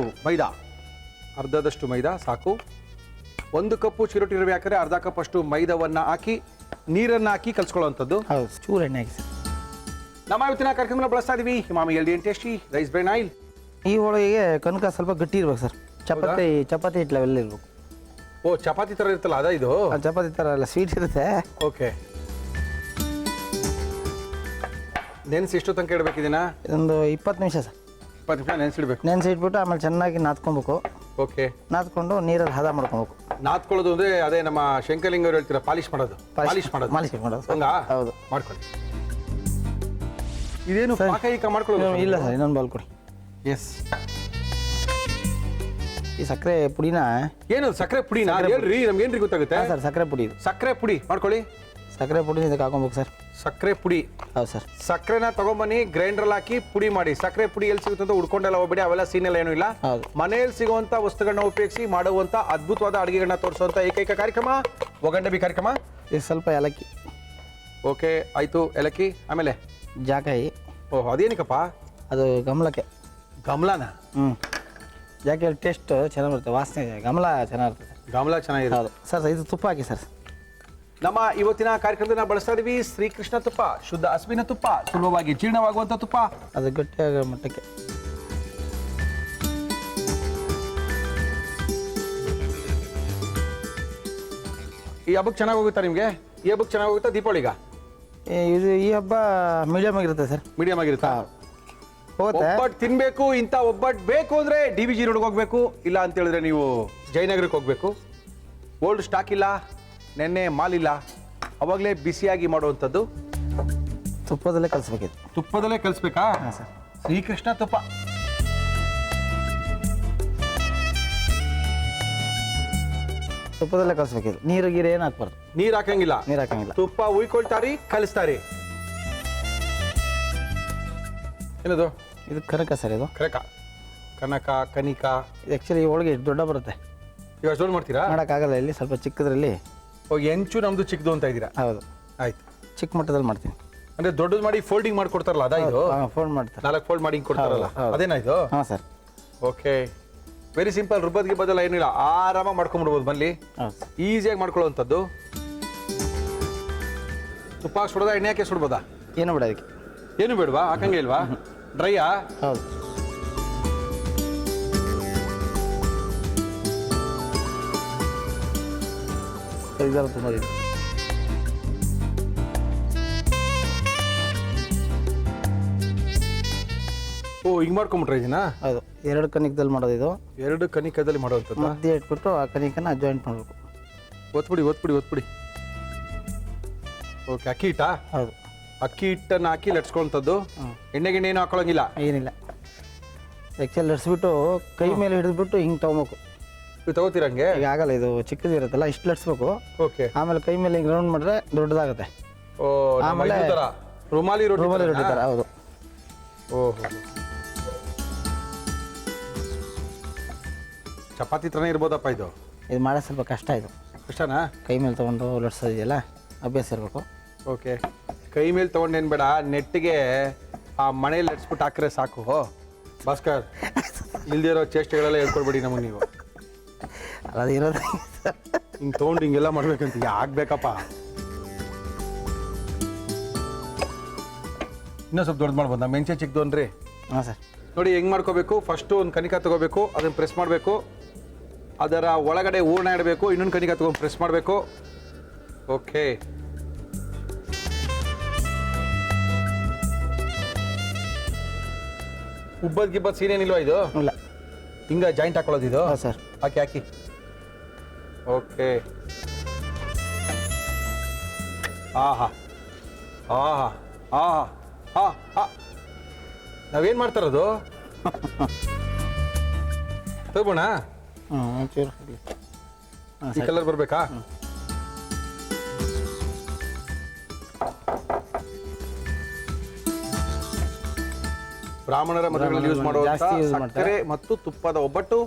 ಮೈದಾ ಸಾಕು. 1 ಕಪ್ಪು ಚಿರೋಟಿ ರವೆ ಹಾಕಿದ್ರೆ ಅರ್ಧ ಕಪ್ ಅಷ್ಟು ಮೈದಾವನ್ನ ಹಾಕಿ ನೀರನ್ನ ಹಾಕಿ ಕಲ್ಸ್ಕೊಳ್ಳುವಂಥದ್ದು. ಹೌದು, ಚೂರು ಎಣ್ಣೆ ಹಾಕಿ ಸರ್. ನಮ್ಮ ಇವತ್ತಿನ ಕಾರ್ಯಕ್ರಮ ಬಳಸ್ತಾ ಇದೀವಿ Emami healthy and tasty rice bran oil. ಈ ಹೋಳಿಗೆಗೆ ಕನಕ ಸ್ವಲ್ಪ ಗಟ್ಟಿ ಇರ್ಬೇಕು ಸರ್. ಚಪಾತಿ ಹಿಟ್ಟು ಲೆವೆಲ್ ಇರ್ಬೇಕು. ಓ, ಚಪಾತಿ ತರ ಇರ್ತಲ್ಲ ಅದ ಇದು? ಚಪಾತಿ ತರ ಎಲ್ಲ ಸ್ವೀಟ್ ಇರುತ್ತೆ. ಓಕೆ. ನೆನೆಸಿ ಎಷ್ಟು ತನಕ ಇಡಬೇಕಿದ್ದೀನ? ಇದೊಂದು 20 ನಿಮಿಷ ಸರ್. 20 ನಿಮಿಷ ನೆನೆಸಿಡ್ಬೇಕು. ನೆನೆಸಿಟ್ಬಿಟ್ಟು ಆಮೇಲೆ ಚೆನ್ನಾಗಿ ನಾದ್ಕೊಬೇಕು. ಓಕೆ. ನಾದ್ಕೊಂಡು ನೀರಲ್ಲಿ ಹದ ಮಾಡ್ಕೊಬೇಕು. ನಾದ್ಕೊಳ್ಳೋದು ಅಂದ್ರೆ ಅದೇ ನಮ್ಮ ಶಂಕರಲಿಂಗ ಅವ್ರು ಹೇಳ್ತೀರಾ ಪಾಲಿಶ್ ಮಾಡೋದು. ಪಾಲಿಶ್ ಮಾಡೋದು. ಮಾಲಿಶ್ ಮಾಡೋದು. ಹಂಗಾ? ಹೌದು. ಮಾಡ್ಕೊಳ್ಳಿ. ಇದೇನು ಪಾಕ ಈಗ ಮಾಡ್ಕೊಳ್ಳೋದು? ಇಲ್ಲ ಸರ್, ಇನ್ನೊಂದು ಬಾಲ್ ಕೊಡಿ. ಎಸ್. ಈ ಸಕ್ಕರೆ ಪುಡಿನ ಏನು ಸಕ್ಕರೆ ಪುಡಿನಾ? ಹೇಳ್ರಿ, ನಮ್ಗೇನ್ರಿ ಗೊತ್ತಾಗುತ್ತೆ? ಸರ್ ಸಕ್ಕರೆ ಪುಡಿ ಇದು. ಸಕ್ಕರೆ ಪುಡಿ ಮಾಡ್ಕೊಳ್ಳಿ. ಸಕ್ಕರೆ ಪುಡಿ ಇದಕ್ಕೆ ಹಾಕೊಬೇಕು ಸರ್. ಸಕ್ಕರೆ ಪುಡಿ. ಹೌದು ಸರ್. ಸಕ್ಕರೆನ ತಗೊಂಬನ್ನಿ, ಗ್ರೈಂಡ್ರಲ್ಲಿ ಹಾಕಿ ಪುಡಿ ಮಾಡಿ. ಸಕ್ಕರೆ ಪುಡಿ ಎಲ್ಲಿ ಸಿಗುತ್ತೆ ಅಂತ ಹುಡ್ಕೊಂಡೆಲ್ಲ ಹೋಗ್ಬೇಡಿ, ಅವೆಲ್ಲ ಸೀನೆಲ್ಲ ಏನೂ ಇಲ್ಲ. ಹೌದು. ಮನೆಯಲ್ಲಿ ಸಿಗುವಂತ ವಸ್ತುಗಳನ್ನ ಉಪಯೋಗಿಸಿ ಮಾಡುವಂತ ಅದ್ಭುತವಾದ ಅಡುಗೆಗಳನ್ನ ತೋರಿಸುವಂತ ಏಕೈಕ ಕಾರ್ಯಕ್ರಮ ಒಗಂಡಬಿ ಕಾರ್ಯಕ್ರಮ. ಇದು ಸ್ವಲ್ಪ ಏಲಕ್ಕಿ. ಓಕೆ, ಆಯ್ತು. ಏಲಕ್ಕಿ, ಆಮೇಲೆ ಜಾಕಾಯಿ. ಓಹ್, ಅದೇನಕ್ಕಪ್ಪ? ಅದು ಗಮಲಕ್ಕೆ. ಗಮಲಾನ? ಜಾಕಾಯಿ ಟೇಸ್ಟ್ ಚೆನ್ನಾಗಿ ಬರುತ್ತೆ, ವಾಸನೆ ಗಮಲ ಚೆನ್ನಾಗಿರ್ತದೆ. ಗಮಲ ಚೆನ್ನಾಗಿದೆ. ಹೌದು ಸರ್. ಇದು ತುಪ್ಪ ಹಾಕಿ ಸರ್. ನಮ್ಮ ಇವತ್ತಿನ ಕಾರ್ಯಕ್ರಮದಲ್ಲಿ ನಾವು ಬಳಸ್ತಾ ಇದೀವಿ ಶ್ರೀಕೃಷ್ಣ ತುಪ್ಪ, ಶುದ್ಧ ಹಸುವಿನ ತುಪ್ಪ, ಸುಲಭವಾಗಿ ಜೀರ್ಣವಾಗುವಂತ ತುಪ್ಪ. ಅದು ಗಟ್ಟಿಯಾಗ ಮಟ್ಟಕ್ಕೆ. ಈ ಹಬ್ಬಕ್ಕೆ ಚೆನ್ನಾಗಿ ಹೋಗುತ್ತಾ ನಿಮಗೆ? ಈ ಹಬ್ಬಕ್ಕೆ ಚೆನ್ನಾಗಿ ಹೋಗುತ್ತಾ ದೀಪಾವಳಿಗ? ಈ ಹಬ್ಬ ಮೀಡಿಯಮ್ ಆಗಿರುತ್ತೆ ಸರ್. ಮೀಡಿಯಂ ಆಗಿರುತ್ತಾ? ಹೋಗುತ್ತೆ. ಒಬ್ಬಟ್ಟು ತಿನ್ಬೇಕು, ಇಂಥ ಒಬ್ಬಟ್ಟು ಬೇಕು ಅಂದ್ರೆ DVG ರೋಡ್ಗೆ ಹೋಗ್ಬೇಕು. ಇಲ್ಲ ಅಂತ ಹೇಳಿದ್ರೆ ನೀವು ಜಯನಗರಕ್ಕೆ ಹೋಗ್ಬೇಕು. ಓಲ್ಡ್ ಸ್ಟಾಕ್ ಇಲ್ಲ, ನೆನ್ನೆ ಮಾಲ್ ಇಲ್ಲ, ಅವಾಗಲೇ ಬಿಸಿಯಾಗಿ ಮಾಡುವಂಥದ್ದು. ತುಪ್ಪದಲ್ಲೇ ಕಲಿಸ್ಬೇಕಿತ್ತು. ತುಪ್ಪದಲ್ಲೇ ಕಲಿಸ್ಬೇಕಾ? ಹಾಂ ಸರ್. ಶ್ರೀಕೃಷ್ಣ ತುಪ್ಪ. ತುಪ್ಪದಲ್ಲೇ ಕಲಿಸ್ಬೇಕಿತ್ತು. ನೀರು ಗೀರು ಏನು ಹಾಕ್ಬಾರ್ದು. ನೀರು ಹಾಕಂಗಿಲ್ಲ. ನೀರು ಹಾಕಂಗಿಲ್ಲ. ತುಪ್ಪ ಉಯ್ಕೊಳ್ತಾರಿ, ಕಲಿಸ್ತಾರಿ. ಏನದು? ಇದು ಕನಕ ಸರ್. ಇದು ಕನಕ. ಕನಕ, ಕನಿಕ. ಇದು ಆ್ಯಕ್ಚುಲಿ ಹೋಳಿಗೆ ದೊಡ್ಡ ಬರುತ್ತೆ. ಇವಾಗ ಜೋಡ್ ಮಾಡ್ತೀರಾ? ಮಾಡೋಕ್ಕಾಗಲ್ಲ, ಇಲ್ಲಿ ಸ್ವಲ್ಪ ಚಿಕ್ಕದ್ರಲ್ಲಿ. ಎಂಚು ನಮ್ದು ಚಿಕ್ಕದು ಅಂತ ಇದ್ದೀರಾ? ಹೌದು. ಆಯ್ತು. ಚಿಕ್ಕ ಮಟ್ಟದಲ್ಲಿ ಮಾಡ್ತೀನಿ. ಅಂದ್ರೆ ದೊಡ್ಡದು ಮಾಡಿ ಫೋಲ್ಡಿಂಗ್ ಮಾಡ್ಕೊಡ್ತಾರಲ್ಲ, ಅದ ಇದು? ಫೋನ್ ಮಾಡ್ತಾರೆ. 4 ಫೋಲ್ಡ್ ಮಾಡಿ ಕೊಡ್ತಾರಲ್ಲ, ಹೌದು. ಅದೇನಾ ಇದು? ಹಾಂ ಸರ್. Okay, very simple. ರುಬ್ಬದ್ಗೆ ಬದಲ ಏನಿಲ್ಲ, ಆರಾಮಾಗಿ ಮಾಡ್ಕೊಂಡ್ಬಿಡ್ಬೋದು. ಬನ್ನಿ, ಹೌದು ಸರ್. ಈಸಿಯಾಗಿ ಮಾಡ್ಕೊಳ್ಳೋವಂಥದ್ದು. ತುಪ್ಪ ಹಾಕಿ ಸುಡೋದಾ, ಎಣ್ಣೆ ಹಾಕಿ ಸುಡ್ಬೋದಾ? ಏನು ಬಿಡ ಅದಕ್ಕೆ. ಏನು ಬೇಡವಾ? ಹಾಕಂಗೆ ಇಲ್ವಾ? ಡ್ರೈಯಾ? ಹೌದು. ಇದೆಲ್ಲ ತುಂಬ ಇದೆ. ಓ, ಹಿಂಗೆ ಮಾಡ್ಕೊಂಬಿಟ್ರೆ ಇದನ್ನ? ಹೌದು. 2 ಕನಿಕದಲ್ಲಿ ಮಾಡೋದು ಇದು. 2 ಕನಿಕದಲ್ಲಿ ಮಾಡುವಂಥದ್ದು. ಮಧ್ಯೆ ಇಟ್ಬಿಟ್ಟು ಆ ಕನಿಕನ್ನ ಜಾಯಿಂಟ್ ಮಾಡಬೇಕು. ಒತ್ಬಿಡಿ ಒತ್ಬಿಡಿ ಒತ್ಬಿಡಿ. ಓಕೆ, ಅಕ್ಕಿ ಹಿಟ್ಟಾ? ಹೌದು. ಅಕ್ಕಿ ಹಿಟ್ಟನ್ನು ಹಾಕಿ ಲಟ್ಸ್ಕೊಳ್ಳೋಂಥದ್ದು. ಎಣ್ಣೆ ಗಿಣ್ಣೆ ಏನು ಹಾಕೊಳ್ಳೋಂಗಿಲ್ಲ? ಏನಿಲ್ಲ. ಆ್ಯಕ್ಚುಲಿ ಲಟ್ಸ್ಬಿಟ್ಟು ಕೈ ಮೇಲೆ ಹಿಡಿದ್ಬಿಟ್ಟು ಹಿಂಗೆ ತೊಗೊಬೇಕು. ನೀವು ತಗೋತೀರಂಗೆ? ಈಗ ಆಗಲ್ಲ, ಇದು ಚಿಕ್ಕದಿರುತ್ತಲ್ಲ, ಇಷ್ಟು ಲಟ್ಸ್ಬೇಕು. ಓಕೆ. ಆಮೇಲೆ ಕೈ ಮೇಲೆ ಹಿಂಗೆ ರೌಂಡ್ ಮಾಡಿದ್ರೆ ದೊಡ್ಡದಾಗುತ್ತೆ. ಓ, ಆಮೇಲೆ ರುಮಾಲಿ ರೊಟ್ಟಿ ರೂಮಲ್ಲಿ ಹಿಡಿತಾರೆ. ಹೌದು. ಓಹೋ, ಚಪಾತಿ ಥರನೇ ಇರ್ಬೋದಪ್ಪ ಇದು. ಇದು ಮಾಡೋದು ಸ್ವಲ್ಪ ಕಷ್ಟ. ಇದು ಕಷ್ಟನಾ? ಕೈ ಮೇಲೆ ತೊಗೊಂಡು ಲಟ್ಸೋದಿದೆಯಲ್ಲ, ಅಭ್ಯಾಸ ಇರಬೇಕು. ಓಕೆ, ಕೈ ಮೇಲೆ ತೊಗೊಂಡೇನು ಬೇಡ, ನೆಟ್ಟಿಗೆ ಆ ಮನೇಲಿ ಲಟ್ಸ್ಬಿಟ್ಟು ಹಾಕ್ರೆ ಸಾಕು. ಭಾಸ್ಕರ್, ಇಲ್ದಿರೋ ಚೇಷ್ಟೆಗಳೆಲ್ಲ ಹೇಳ್ಕೊಡ್ಬೇಡಿ ನಮಗೆ ನೀವು. ಅದು ಇರೋದು ಹಿಂಗೆ ತೊಗೊಂಡು ಹಿಂಗೆಲ್ಲ ಮಾಡ್ಬೇಕಂತ ಯಾಕೆ ಬೇಕಪ್ಪ? ಇನ್ನೂ ಸ್ವಲ್ಪ ದೊಡ್ಡದು ಮಾಡ್ಬೋದು. ನಮ್ಮ ಮೆಂಚೆ ಚಿಕ್ಕದು ಅನ್ರಿ. ಹಾಂ ಸರ್. ನೋಡಿ ಹೆಂಗೆ ಮಾಡ್ಕೋಬೇಕು. ಫಸ್ಟು ಒಂದು ಕನಿಕ ತಗೋಬೇಕು, ಅದನ್ನು ಪ್ರೆಸ್ ಮಾಡಬೇಕು. ಅದರ ಒಳಗಡೆ ಹೂರ್ಣ ಇಡಬೇಕು, ಇನ್ನೊಂದು ಕನಿಕ ತಗೊಂಡು ಪ್ರೆಸ್ ಮಾಡಬೇಕು. ಓಕೆ, ಉಬ್ಬದ್ ಗಿಬ್ಬದ್ ಸೀನೇನಿಲ್ವಾ ಇದು? ಇಲ್ಲ. ಹಿಂಗೆ ಜಾಯಿಂಟ್ ಹಾಕೊಳ್ಳೋದು ಇದು? ಹಾಂ ಸರ್. ಹಾಕಿ ಹಾಕಿ. ಓಕೆ. ಆಹಾ ಆಹಾ ಆಹಾ ಹಾ ಹಾ. ನಾವೇನು ಮಾಡ್ತಾರದು? ತಗೋಣ. ಒಂಚೂರು ಈ ಕಲರ್ ಬರಬೇಕಾ? ಬ್ರಾಹ್ಮಣರ ಮದುವೆಗಳಲ್ಲಿ ಯೂಸ್ ಮಾಡುವಂತ ಜಾಸ್ತಿ use ಮಾಡ್ತಾರೆ. ಸಕ್ಕರೆ ಮತ್ತು ತುಪ್ಪದ ಒಬ್ಬಟ್ಟು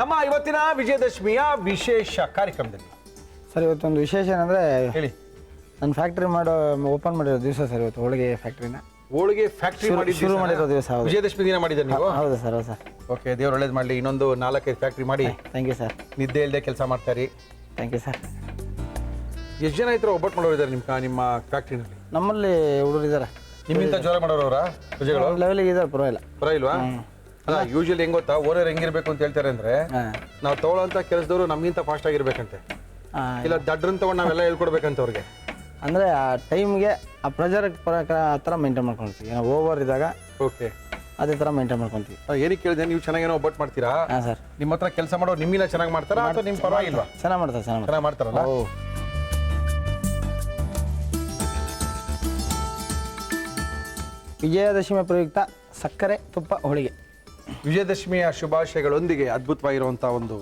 ನಮ್ಮ ಇವತ್ತಿನ ವಿಜಯದಶಮಿಯ ವಿಶೇಷ ಕಾರ್ಯಕ್ರಮದಲ್ಲಿ. ಸರ್, ಇವತ್ತೊಂದು ವಿಶೇಷ ಏನಂದರೆ, ಹೇಳಿ. ನನ್ನ ಫ್ಯಾಕ್ಟ್ರಿ ಓಪನ್ ಮಾಡಿರೋ ದಿವಸ ಸರ್ ಇವತ್ತು. ಹೋಳಿಗೆ ಫ್ಯಾಕ್ಟ್ರಿನ ಹೋಳಿಗೆ ಫ್ಯಾಕ್ಟ್ರಿ ಶುರು ಮಾಡಿರೋ ದಿವಸ. ಹೌದು. ವಿಜಯದಶಮಿ ದಿನ ಮಾಡಿದ್ದೆ ನೀವು? ಹೌದು ಸರ್. ಹೌದು ಸರ್. ಓಕೆ, ದೇವ್ರು ಒಳ್ಳೇದು ಮಾಡಲಿ. ಇನ್ನೊಂದು 4-5 ಫ್ಯಾಕ್ಟ್ರಿ ಮಾಡಿ ಥ್ಯಾಂಕ್ ಯು ಸರ್. ನಿದ್ದೆ ಇಲ್ಲದೆ ಕೆಲಸ ಮಾಡ್ತಾರೆ. Thank you sir. ಎಷ್ಟು ಜನ ಇದ್ರು ಒಬ್ಬಟ್ಟು ಮಾಡೋರು ಇದ್ದಾರೆ ನಿಮ್ಮ ಫ್ಯಾಕ್ಟ್ರಿನಲ್ಲಿ? ನಮ್ಮಲ್ಲಿ ಹುಡುಗರು ಇದ್ದಾರೆ. ನಿಮ್ಮಿಂದ ಜೋರ ಮಾಡೋರವರ ಪ್ರಜೆಗಳು? ಲೆವೆಲಿಗೆ ಇದ್ದಾರೆ, ಪರವಾಗಿಲ್ಲ. ಪರವಾಗಿಲ್ವಾ? ಅಲ್ಲ, ಯೂಶಲಿ ಹೆಂಗ್ ಗೊತ್ತಾ, ಓನರ್ ಹೆಂಗಿರ್ಬೇಕು ಅಂತ ಹೇಳ್ತಾರೆ ಅಂದ್ರೆ, ನಾವು ತಗೊಳ್ಳೋಂಥ ಕೆಲಸದವರು ನಮ್ಗಿಂತ ಫಾಸ್ಟ್ ಆಗಿರ್ಬೇಕಂತೆ. ಇಲ್ಲ ದಡ್ರನ್ ತಗೊಂಡು ನಾವೆಲ್ಲ ಹೇಳ್ಕೊಡ್ಬೇಕಂತ ಅವ್ರಿಗೆ. ಅಂದರೆ ಆ ಟೈಮ್ಗೆ ಆ ಪ್ರೆಜರ್ ಆ ಥರ ಮೇಂಟೈನ್ ಮಾಡ್ಕೊಳ್ತೀವಿ. ನಾವು ಓವರ್ ಇದ್ದಾಗ ಓಕೆ ಅದೇ ಥರ ಮೇಂಟೈನ್ ಮಾಡ್ಕೊತೀವಿ. ಏನಕ್ಕೆ ಕೇಳಿದೆ, ನೀವು ಚೆನ್ನಾಗೇನೋ ಒಬ್ಬಟ್ಟು ಮಾಡ್ತೀರಾ? ಹಾಂ ಸರ್. ನಿಮ್ಮ ಹತ್ರ ಕೆಲಸ ಮಾಡೋ ನಿಮ್ಮಿನ ಚೆನ್ನಾಗಿ ಮಾಡ್ತಾರಾ ಅಥವಾ ನಿಮ್ಮ ಪರವಾಗಿಲ್ವಾ? ಚೆನ್ನಾಗಿ ಮಾಡ್ತಾರೆ, ಚೆನ್ನಾಗಿ ಮಾಡ್ತಾರಲ್ಲ. ವಿಜಯದಶಮಿ ಪ್ರಯುಕ್ತ ಸಕ್ಕರೆ ತುಪ್ಪ ಹೋಳಿಗೆ. ವಿಜಯದಶಮಿಯ ಶುಭಾಶಯಗಳೊಂದಿಗೆ ಅದ್ಭುತವಾಗಿರುವಂಥ ಒಂದು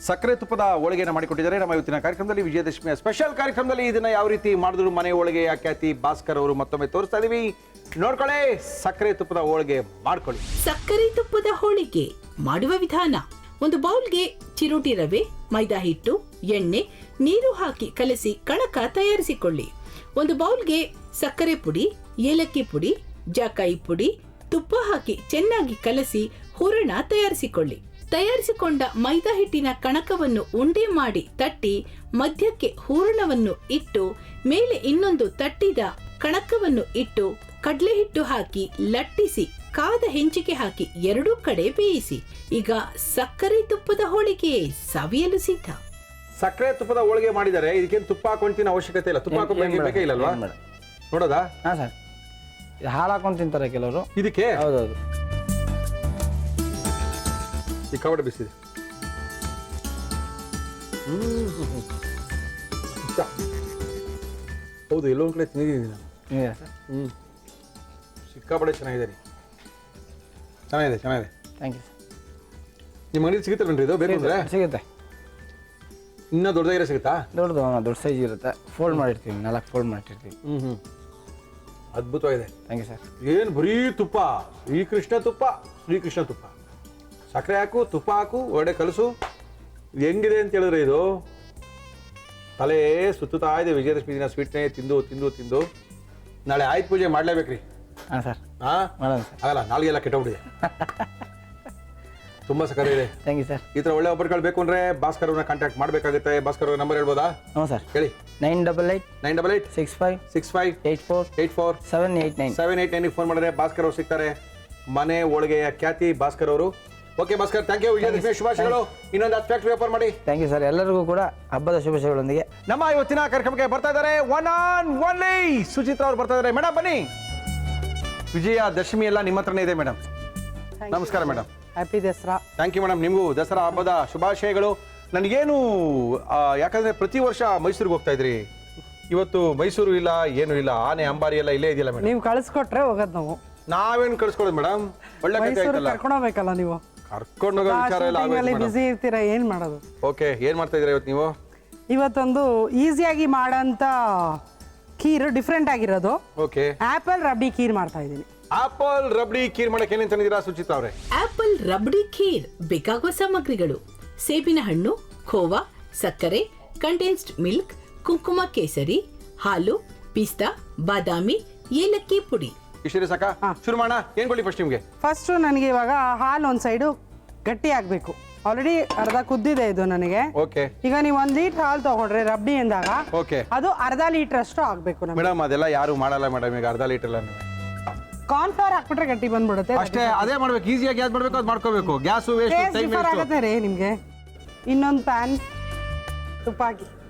ಸಕ್ಕರೆ ತುಪ್ಪದ ಹೋಳಿಗೆಯನ್ನು ಮಾಡಿಕೊಟ್ಟಿದ್ದಾರೆ ನಮ್ಮ ಇವತ್ತಿನ ಕಾರ್ಯಕ್ರಮದಲ್ಲಿ. ವಿಜಯದಶಮಿಯ ಸ್ಪೆಷಲ್ ಕಾರ್ಯಕ್ರಮದಲ್ಲಿ ಇದನ್ನ ಯಾವ ರೀತಿ ಮಾಡಿದ್ರು ಮನೆ ಹೋಳಿಗೆ ಖ್ಯಾತಿ ಭಾಸ್ಕರ್ ಅವರು ಮತ್ತೊಮ್ಮೆ ತೋರಿಸ್ತಾ ಇದೀವಿ. ನೋಡ್ಕೊಳ್ಳಿ, ಸಕ್ಕರೆ ತುಪ್ಪದ ಹೋಳಿಗೆ ಮಾಡ್ಕೊಳ್ಳಿ. ಸಕ್ಕರೆ ತುಪ್ಪದ ಹೋಳಿಗೆ ಮಾಡುವ ವಿಧಾನ: ಒಂದು ಬೌಲ್ಗೆ ಚಿರೋಟಿ ರವೆ, ಮೈದಾ ಹಿಟ್ಟು, ಎಣ್ಣೆ, ನೀರು ಹಾಕಿ ಕಲಸಿ ಕಣಕ ತಯಾರಿಸಿಕೊಳ್ಳಿ. ಒಂದು ಬೌಲ್ಗೆ ಸಕ್ಕರೆ ಪುಡಿ, ಏಲಕ್ಕಿ ಪುಡಿ, ಜಾಕಾಯಿ ಪುಡಿ, ತುಪ್ಪ ಹಾಕಿ ಚೆನ್ನಾಗಿ ಕಲಸಿ ಹೂರಣ ತಯಾರಿಸಿಕೊಳ್ಳಿ. ತಯಾರಿಸಿಕೊಂಡ ಮೈದಾ ಹಿಟ್ಟಿನ ಕಣಕವನ್ನು ಉಂಡೆ ಮಾಡಿ ತಟ್ಟಿ ಮಧ್ಯಕ್ಕೆ ಹೂರಣವನ್ನು ಇಟ್ಟು ಮೇಲೆ ಇನ್ನೊಂದು ತಟ್ಟಿದ ಕಣಕವನ್ನು ಇಟ್ಟು ಕಡಲೆ ಹಿಟ್ಟು ಹಾಕಿ ಲಟ್ಟಿಸಿ ಕಾದ ಹೆಂಚಿಗೆ ಹಾಕಿ ಎರಡೂ ಕಡೆ ಬೇಯಿಸಿ. ಈಗ ಸಕ್ಕರೆ ತುಪ್ಪದ ಹೋಳಿಗೆ ಸವಿಯಲು ಸಿದ್ಧ. ಸಕ್ಕರೆ ತುಪ್ಪದ ಹೋಳಿಗೆ ಮಾಡಿದರೆ ಇದಕ್ಕೇನು ತುಪ್ಪ ಹಾಕೊಂತಿನ ಅವಶ್ಯಕತೆ ಇಲ್ಲ. ತುಪ್ಪ ಹಾಕೋಬೇಕೇ ಇಲ್ಲಲ್ವಾ? ನೋಡೋದಾ? ಹಾಂ ಸರ್. ಹಾಲು ಹಾಕೊಂಡು ತಿಂತಾರೆ ಕೆಲವರು ಇದಕ್ಕೆ. ಹೌದೌದು. ಸಿಕ್ಕಾಪಟ್ಟೆ ಬಿಸಿದೆ. ಹೌದು, ಎಲ್ಲೋ ಒಂದು ಕಡೆ ತಿಂದಿದ್ದೀನಿ ನಾನು. ಇದೆಯಾ ಸರ್? ಸಿಕ್ಕಾಪಟ್ಟೆ ಚೆನ್ನಾಗಿದೆ ರೀ. ಚೆನ್ನಾಗಿದೆ. Thank you sir. ನಿಮ್ಮ ಅಂಗಡಿ ಸಿಗುತ್ತಲ್ರಿ ಇದು? ಬೇಕು ಅಂದರೆ ಸಿಗುತ್ತೆ. ಇನ್ನೂ ದೊಡ್ಡದಾಗಿರೋ ಸಿಗುತ್ತಾ? ದೊಡ್ಡ ಸೈಜ್ ಇರುತ್ತೆ. ಫೋಲ್ಡ್ ಮಾಡಿರ್ತೀವಿ, 4 ಫೋಲ್ಡ್ ಮಾಡಿರ್ತೀವಿ. ಅದ್ಭುತವಾಗಿದೆ. Thank you sir. ಏನು ಬರೀ ತುಪ್ಪ, ಶ್ರೀಕೃಷ್ಣ ತುಪ್ಪ. ಸಕ್ಕರೆ ಹಾಕು, ತುಪ್ಪ ಹಾಕು, ಒಡೆ ಕಲಸು. ಇದು ಹೆಂಗಿದೆ ಅಂತ ಹೇಳಿದ್ರೆ ಇದು ತಲೆ ಸುತ್ತುತ್ತಾ ಇದೆ. ವಿಜಯದಶಮಿ ದಿನ ಸ್ವೀಟ್ನೇ ತಿಂದು ನಾಳೆ ಆಯ್ತು ಪೂಜೆ ಮಾಡಲೇಬೇಕ್ರಿ. ಹಾಂ ಸರ್. ಮಾಡೋಣ ಸರ್. ಆಗಲ್ಲ, ನಾಲ್ಗೆಲ್ಲ ಕೆಟ್ಟೋಗ್ಬಿಟ್ಟಿದೆ. ತುಂಬ ಸಕ್ಕರೆ ಇದೆ. Thank you sir. ಈ ಥರ ಒಳ್ಳೆ ಒಬ್ಬರುಗಳು ಬೇಕು ಅಂದರೆ ಭಾಸ್ಕರ್ ಅವ್ರನ್ನ ಕಾಂಟ್ಯಾಕ್ಟ್ ಮಾಡಬೇಕಾಗುತ್ತೆ. ಭಾಸ್ಕರ್ ಅವ್ರ ನಂಬರ್ ಹೇಳ್ಬೋದಾ? ಹ್ಞೂ ಸರ್. ಹೇಳಿ. 988 65 84 789 789 ಫೋನ್ ಮಾಡಿದ್ರೆ ಭಾಸ್ಕರ್ ಅವ್ರು ಸಿಗ್ತಾರೆ. ಮನೆ ಹೋಳಿಗೆಯ ಖ್ಯಾತಿ ಭಾಸ್ಕರ್ ಅವರು. Okay Bhaskar, thank you. Vijayadashami ಶುಭಾಶಯಗಳು. ಇನ್ನೊಂದು 10 ಫ್ಯಾಕ್ಟ್ರಿ ಓಪನ್ ಮಾಡಿ. Thank you sir. ಎಲ್ಲರಿಗೂ ಕೂಡ ಹಬ್ಬದ ಶುಭಾಶಯಗಳೊಂದಿಗೆ ನಮ್ಮ ಇವತ್ತಿನ ಕಾರ್ಯಕ್ರಮಕ್ಕೆ ಬರ್ತಾ ಇದ್ದಾರೆ ಒನ್ ಆನ್ ಒನ್ಲಿ ಸುಚಿತ್ರಾ ಅವ್ರು ಬರ್ತಾ ಇದ್ದಾರೆ. ಮೇಡಮ್ ಬನ್ನಿ. ವಿಜಯದಶಮಿ ಎಲ್ಲ ನಿಮ್ಮ ಹತ್ರನೇ ಇದೆ ಮೇಡಮ್. ನಮಸ್ಕಾರ madam. Happy Dasara. Thank you madam. ನಿಮಗೂ ದಸರಾ ಹಬ್ಬದ ಶುಭಾಶಯಗಳು. ನನಗೇನು ಯಾಕಂದ್ರೆ ಪ್ರತಿ ವರ್ಷ ಮೈಸೂರಿಗೆ ಹೋಗ್ತಾ ಇದ್ರಿ, ಇವತ್ತು ಮೈಸೂರು ಇಲ್ಲ, ಏನು ಇಲ್ಲ, ಆನೆ ಅಂಬಾರಿ ಎಲ್ಲ ಇಲ್ಲೇ ಇದೆಯಲ್ಲ ಮೇಡಮ್. ನೀವು ಕಳಿಸ್ಕೊಟ್ರೆ ಹೋಗೋದು ನಾವು. ನಾವೇನು ಕಳಿಸ್ಕೊಡೋದು ಮೇಡಮ್? ಒಳ್ಳೆ ಕಥೆ ಆಯ್ತಲ್ಲ. ಕರ್ಕೊಂಡು ಹೋಗ್ಬೇಕಲ್ಲ ನೀವು. ಕರ್ಕೊಂಡು ಹೋಗೋ ವಿಚಾರ ಎಲ್ಲ ಬಿಸಿ ಇರ್ತೀರಾ, ಏನ್ ಮಾಡೋದು? ಓಕೆ, ಏನ್ ಮಾಡ್ತಾ ಇದ್ದೀರಾ ಇವತ್ತು ನೀವು? ಇವತ್ತೊಂದು ಈಸಿಯಾಗಿ ಮಾಡೋಂಥ ಖೀರ್, ಡಿಫ್ರೆಂಟ್ ಆಗಿರೋದು. ಓಕೆ, ಆಪಲ್ ರಬ್ಡಿ ಖೀರ್ ಮಾಡ್ತಾ ಇದ್ದೀನಿ. ಆಪಲ್ ರಬ್ಡಿ ಖೀರ್ ಮಾಡಕ್ಕೆ ಏನೇನು ತಂದಿದ್ದೀರಾ ಸುಚಿತಾ ಅವರೇ? ಆಪಲ್ ರಬ್ಡಿ ಖೀರ್ ಬೇಕಾಗುವ ಸಾಮಗ್ರಿಗಳು: ಸೇಬಿನ ಹಣ್ಣು, ಖೋವಾ, ಸಕ್ಕರೆ, ಕಂಡೆನ್ಸ್ಡ್ ಮಿಲ್ಕ್, ಕುಂಕುಮ ಕೇಸರಿ, ಹಾಲು, ಪಿಸ್ತಾ, ಬಾದಾಮಿ, ಏಲಕ್ಕಿ ಪುಡಿ. ಇಷ್ಟೇ ಸಾಕ? ಶುರು ಮಾಡೋಣ. ಏನ್ ಕೊಡಿ ಫಸ್ಟ್ ನಿಮ್ಗೆ? ಫಸ್ಟ್ ನನಗೆ ಇವಾಗ ಹಾಲು ಒಂದು ಸೈಡು ಗಟ್ಟಿ ಆಗಬೇಕು. ಆಲ್ರೆಡಿ ಅರ್ಧ ಕುದ್ದಿದೆ ಇದು ನನಗೆ. ಓಕೆ. ಈಗ ನೀವು 1 ಲೀಟರ್ ಹಾಲು ತಗೊಂಡ್ರೆ ರಬ್ಡಿ ಎಂದಾಗ ಓಕೆ, ಅದು ಅರ್ಧ ಲೀಟರ್ ಅಷ್ಟು ಆಗ್ಬೇಕು ನಮಗೆ. ಮೇಡಮ್ ಅದೆಲ್ಲ ಯಾರು ಮಾಡಲ್ಲ ಮೇಡಮ್. ಈಗ ಅರ್ಧ ಲೀಟರ್ ಎಲ್ಲ ಕಾರ್ನ್ ಫ್ಲವರ್ ಹಾಕ್ಬಿಟ್ರೆ ಗಟ್ಟಿ ಬಂದ್ಬಿಡುತ್ತೆ. ಅಷ್ಟೇ, ಅದೇ ಮಾಡ್ಬೇಕು. ಈಸಿಯಾಗಿ ಯಾವ್ದು ಮಾಡ್ಬೇಕು ಅದು ಮಾಡ್ಕೋಬೇಕು. Gas waste, taste time differ waste. ಆಗುತ್ತೆ ರೀ ನಿಮಗೆ. ಇನ್ನೊಂದು ಪ್ಯಾನ್ ತುಪ್ಪ